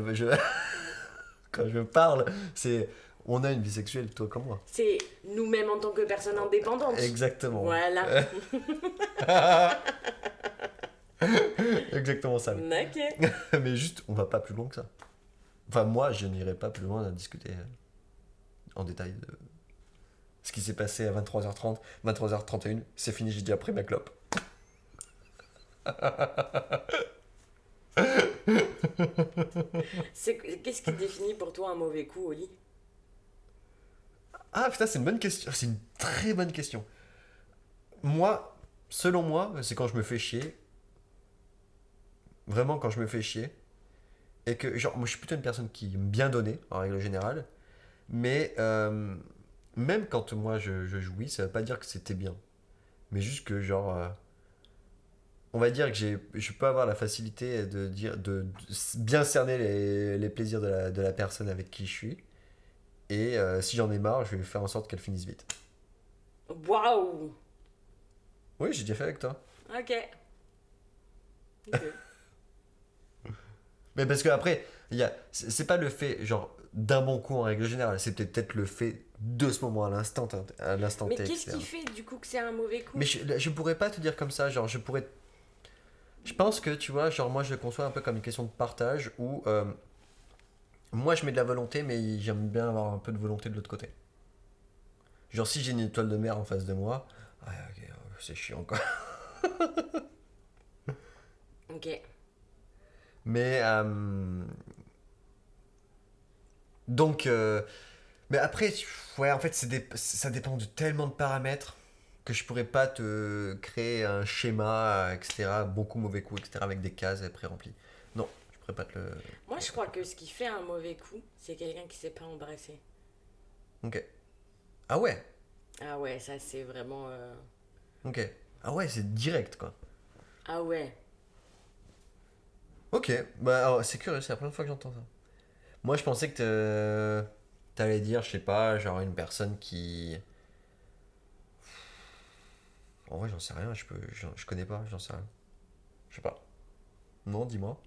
quand je parle, c'est On a une vie sexuelle, toi comme moi. C'est nous-mêmes en tant que personnes indépendantes. Exactement. Voilà. Exactement ça. Ok. Mais juste, on va pas plus loin que ça. Enfin, moi, je n'irai pas plus loin à discuter en détail de ce qui s'est passé à 23h30, 23h31. C'est fini, j'ai dit après ma clope. Qu'est-ce qui définit pour toi un mauvais coup au lit? Ah putain, c'est une bonne question. C'est une très bonne question. Moi, selon moi, c'est quand je me fais chier. Vraiment quand je me fais chier. Et que, genre, moi je suis plutôt une personne qui aime bien donner, en règle générale. Mais même quand moi je jouis, ça veut pas dire que c'était bien. Mais juste que, genre, on va dire que je peux avoir la facilité de dire, de bien cerner les plaisirs de la personne avec qui je suis. Et si j'en ai marre, je vais faire en sorte qu'elle finisse vite. Waouh! Oui, j'ai déjà fait avec toi. Ok. Ok. Mais parce que après, c'est pas le fait, genre, d'un bon coup en règle générale, c'est peut-être le fait de ce moment à l'instant Mais T, qu'est-ce etc. qui fait du coup que c'est un mauvais coup? Mais je pourrais pas te dire comme ça, genre, je pense que, tu vois, genre, moi je le conçois un peu comme une question de partage où moi je mets de la volonté, mais j'aime bien avoir un peu de volonté de l'autre côté. Genre, si j'ai une étoile de mer en face de moi, ouais, ok, c'est chiant quoi. Ok. Mais, donc, mais après, ouais, en fait, ça dépend de tellement de paramètres que je pourrais pas te créer un schéma, etc. Beaucoup mauvais coups, etc. avec des cases pré-remplies. Non, je pourrais pas te le. Moi, je crois que ce qui fait un mauvais coup, c'est quelqu'un qui sait pas embrasser. Ok. Ah ouais, Ah ouais, ça c'est vraiment. ok. Ah ouais, c'est direct quoi. Ah ouais. Ok, bah alors, c'est curieux, c'est la première fois que j'entends ça. Moi, je pensais que t'allais dire, je sais pas, genre une personne qui. En vrai, j'en sais rien, je connais pas, j'en sais rien. Je sais pas. Non, dis-moi.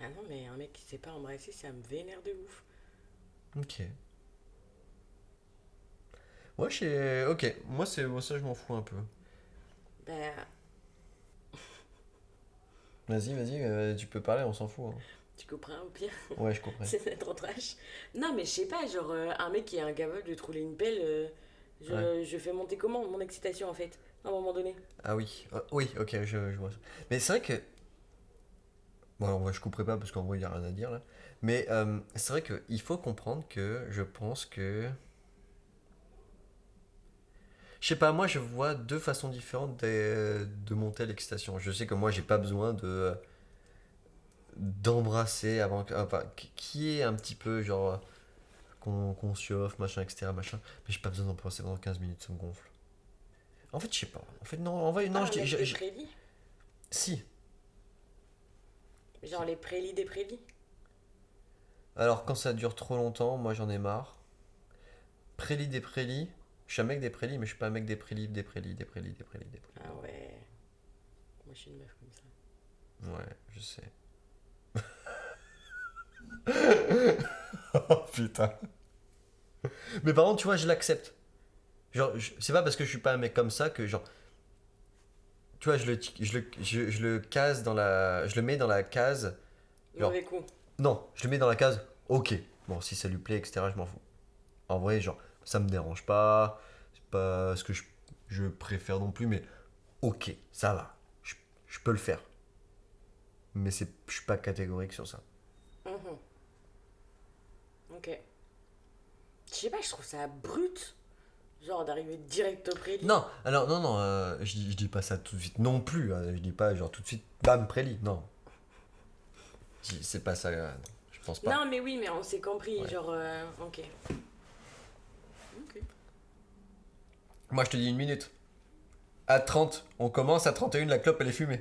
Ah non, mais un mec qui sait pas embrasser, ça me vénère de ouf. Ok. Ouais, ok. Moi, ça, je m'en fous un peu. Bah, Vas-y, tu peux parler, on s'en fout, hein. tu comprends au pire. Ouais, je comprends. C'est trop trash. Non, mais je sais pas, genre, un mec qui est incapable de trouver une pelle, Ouais. je fais monter comment mon excitation en fait, à un moment donné. Ah oui, oui, ok, je vois ça. Mais c'est vrai que. Bon, alors, moi, je couperai pas parce qu'en vrai, il n'y a rien à dire là. Mais c'est vrai qu'il faut comprendre que je pense que. Je sais pas, moi, je vois deux façons différentes de monter à l'excitation. Je sais que moi, j'ai pas besoin d'embrasser avant enfin, qui est un petit peu genre qu'on chauffe, machin, etc. Machin. Mais j'ai pas besoin d'embrasser pendant 15 minutes, ça me gonfle. En fait, je sais pas. En fait, non, en vrai, Pas non, un mec des prélis. si. Genre les prélis des prélis. Alors, quand ça dure trop longtemps, moi j'en ai marre. Prélis des prélis. Je suis un mec des prélis, mais je suis pas un mec des prélis, des prélis, des prélis, des prélis, des prélis. Ah ouais. Moi je suis une meuf comme ça. Ouais, je sais. Oh putain. Mais par contre, tu vois, je l'accepte. Genre, c'est pas parce que je suis pas un mec comme ça que genre. Tu vois, je le case dans la. Je le mets dans la case. Genre, Mauvais coup. non, je le mets dans la case. Ok. Bon, si ça lui plaît, etc., je m'en fous. En vrai, genre, ça me dérange pas. C'est pas ce que je préfère non plus, mais ok, ça va. Je peux le faire. Mais je suis pas catégorique sur ça. Mhm. Ok. Je sais pas, je trouve ça brut. Genre d'arriver direct au prélit. Non, alors non, je dis pas ça tout de suite non plus. Je dis pas genre tout de suite, bam, prélit. Non, c'est pas ça. Non, je pense pas. Non, mais oui, mais on s'est compris. Ouais. Genre, ok. Ok. Moi, je te dis une minute. À 30, on commence, à 31, la clope, elle est fumée.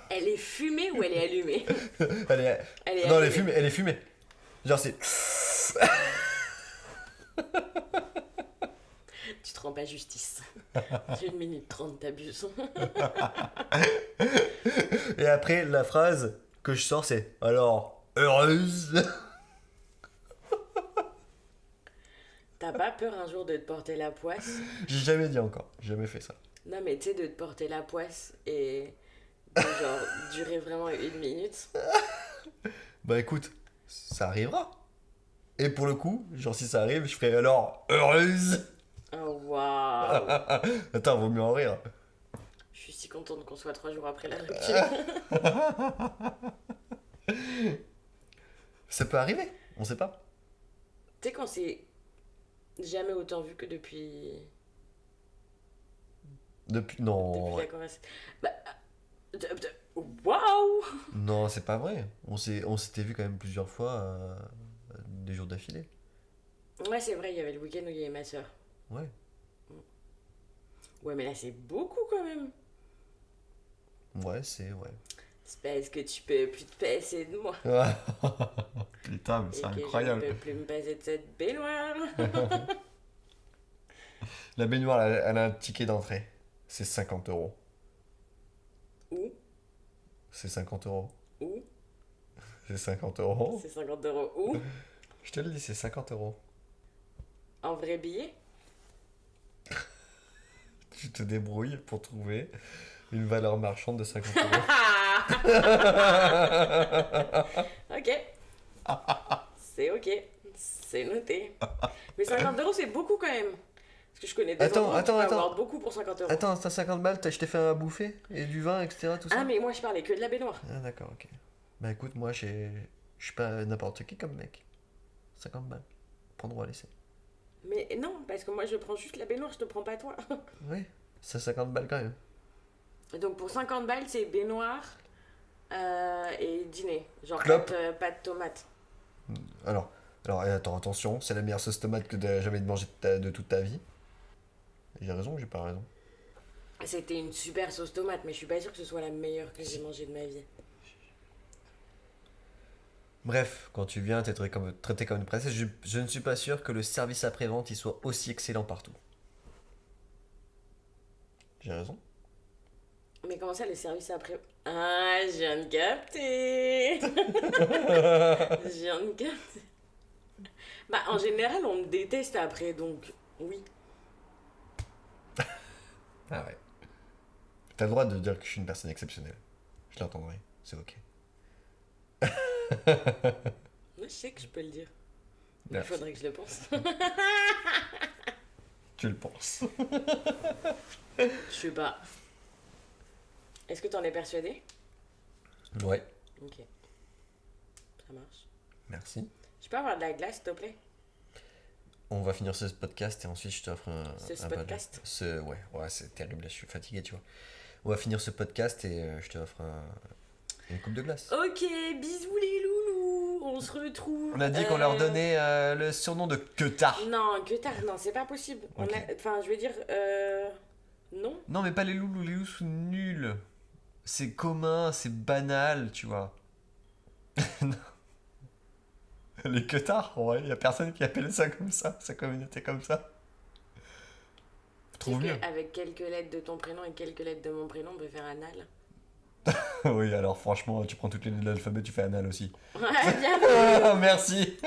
Elle est fumée ou elle est allumée? Elle est... Elle est Non, allumée. elle est fumée. Genre, c'est. Tu te rends pas justice. 1 minute 30, t'abuses. Et après, la phrase que je sors, c'est alors, heureuse. T'as pas peur un jour de te porter la poisse? J'ai jamais dit encore, j'ai jamais fait ça. Non, mais tu sais, de te porter la poisse et de genre durer vraiment 1 minute. Bah écoute, ça arrivera. Et pour le coup, genre si ça arrive, je ferai alors heureuse. Oh waouh! Attends, vaut mieux en rire. Je suis si contente qu'on soit 3 jours après la rupture. Ça peut arriver, on sait pas. Tu sais qu'on s'est jamais autant vu que depuis Non, la conversation. Bah, waouh! non, c'est pas vrai. On s'était vu quand même plusieurs fois des jours d'affilée. Ouais, c'est vrai, il y avait le week-end où il y avait ma soeur. Ouais. Ouais, mais là, c'est beaucoup quand même. Ouais, c'est ouais. C'est parce que tu peux plus te passer de moi. Putain, mais Et c'est que incroyable. je ne peux plus me passer de cette baignoire. La baignoire, elle a un ticket d'entrée. C'est 50 euros. Où? C'est 50 euros. Où? C'est 50 euros. C'est 50 € où? Je te le dis, c'est 50 euros. En vrai billet? Tu te débrouilles pour trouver une valeur marchande de 50 euros. Ok. C'est ok. C'est noté. Mais 50 € c'est beaucoup quand même. Parce que je connais des endroits où tu peux avoir beaucoup pour 50 €. Attends, t'as 50 balles, je t'ai fait à bouffer et du vin, etc. Tout ça. Ah, mais moi je parlais que de la baignoire. Ah, d'accord, ok. Bah écoute, moi, je suis pas n'importe qui comme mec. 50 balles. Prendre ou à laisser. Mais non, parce que moi je prends juste la baignoire, je te prends pas toi. Oui, c'est 50 balles quand même. Donc pour 50 balles, c'est baignoire et dîner. Genre Clope. pâte tomate. Alors, attends, attention, c'est la meilleure sauce tomate que t'as jamais mangé de toute ta vie. J'ai raison ou j'ai pas raison? C'était une super sauce tomate, mais je suis pas sûre que ce soit la meilleure que j'ai mangée de ma vie. Bref, quand tu viens, t'es traité comme une princesse. Je ne suis pas sûr que le service après-vente il soit aussi excellent partout. J'ai raison? Mais comment ça, le service après... Ah, je viens de capter. Je viens de capter. Bah, en général, on me déteste après, donc oui. Ah ouais. T'as le droit de dire que je suis une personne exceptionnelle. Je l'entendrai, c'est ok. Moi, je sais que je peux le dire. Mais il Merci. faudrait que je le pense. Tu le penses. Je sais pas. Est-ce que t'en es persuadé? Ouais, Ok. Ça marche. merci. Je peux avoir de la glace, s'il te plaît? On va finir ce podcast et ensuite je t'offre Ce un podcast? Ouais, c'est terrible, là, je suis fatigué, tu vois. On va finir ce podcast et je t'offre une coupe de glace. Ok, bisous les loulous. On se retrouve. On a dit qu'on leur donnait le surnom de Queutard. Non, que tard, non, c'est pas possible. Ok. Enfin, je veux dire, non. Non, mais pas les loulous, les loulous sont nuls. C'est commun, c'est banal, tu vois. Non. Les Queutards, ouais, y a personne qui appelle ça comme ça, sa communauté comme ça. Trouve Tu sais mieux. qu'avec quelques lettres de ton prénom et quelques lettres de mon prénom, on peut faire anal. Oui, alors franchement, tu prends toutes les lettres de l'alphabet, tu fais anal aussi. Ouais, bien. Merci.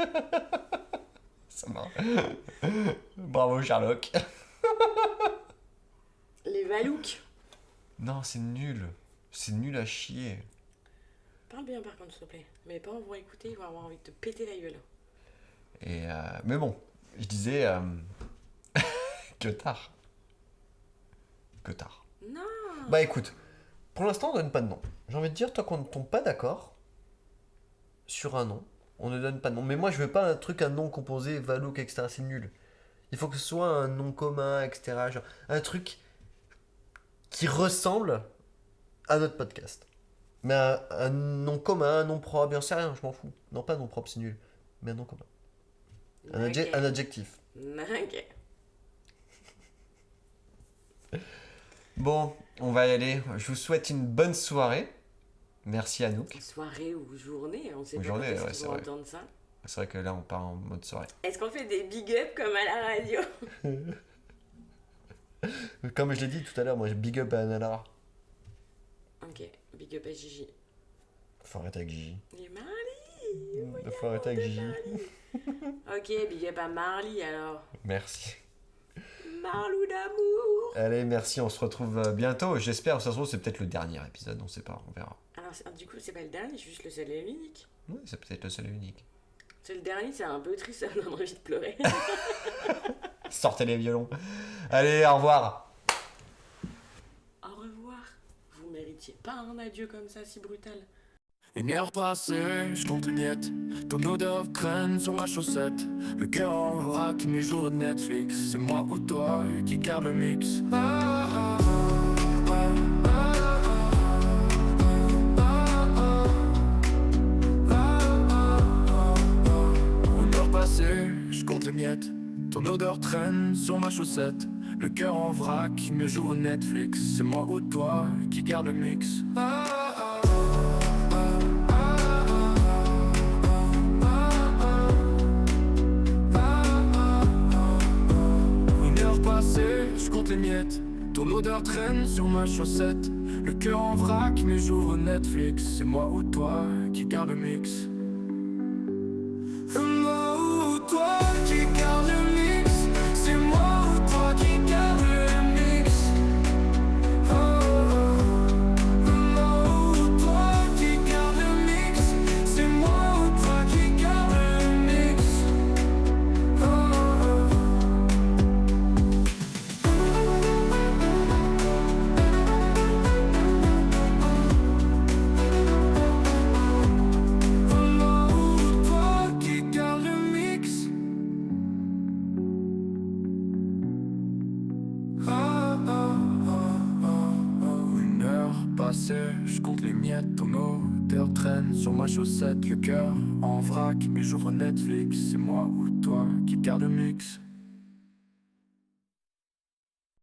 Ça marche. Bravo Sherlock. Les Valouks. Non, c'est nul. C'est nul à chier. Parle bien par contre, s'il te plaît. Mais pas en vont écouter, ils vont avoir envie de te péter la gueule. Et mais bon, je disais que tard. Que tard. Non. Bah écoute, pour l'instant on donne pas de nom. J'ai envie de dire, tant qu'on ne tombe pas d'accord sur un nom, on ne donne pas de nom. Mais moi je veux pas un nom composé, Valouk, etc. C'est nul. Il faut que ce soit un nom commun, etc. Genre, un truc qui ressemble à notre podcast. Mais un nom commun, un nom propre, j'en sais rien, je m'en fous. Non, pas un nom propre, c'est nul. Mais un nom commun. Ok. Un adjectif. Ok. Bon, on va y aller. Je vous souhaite une bonne soirée. Merci Anouk. Soirée ou journée, on sait Ou pas journée, quand ouais, est-ce c'est qu'ils vont vrai. entendre ça. C'est vrai que là, on part en mode soirée. Est-ce qu'on fait des big up comme à la radio? Comme je l'ai dit tout à l'heure, moi, big up à Analara. Ok, big up à Gigi. Faut arrêter avec Gigi. Et Marley. Faut arrêter avec Gigi. Ok, big up à Marley alors. Merci. Marlou d'amour. Allez, merci, on se retrouve bientôt. J'espère, ça se trouve, c'est peut-être le dernier épisode, on sait pas, on verra. Alors, du coup, c'est pas le dernier, c'est juste le seul et l'unique. Oui, c'est peut-être le seul et unique. C'est le dernier, c'est un peu triste, ça me donne envie de pleurer. Sortez les violons. Allez, au revoir. Au revoir. Vous méritiez pas un adieu comme ça, si brutal. Une heure passée, je compte les miettes. Ton odeur traîne sur ma chaussette. Le cœur en vrac, mes jours de Netflix. C'est moi ou toi qui garde le mix. Une heure passée, je compte les miettes. Ton odeur traîne sur ma chaussette. Le cœur en vrac, mes jours de Netflix. C'est moi ou toi qui garde le mix. Je compte les miettes, ton odeur traîne sur ma chaussette. Le cœur en vrac, mes jours au Netflix. C'est moi ou toi qui garde le mix. Moi ou toi qui garde le mix. C'est moi ou toi qui garde le mix. Oh, moi ou toi qui garde le mix. C'est moi ou toi qui garde le mix. Je compte les miettes, ton odeur traîne sur ma chaussette. Le cœur en vrac, mes jours au Netflix. C'est moi ou toi qui garde le mix.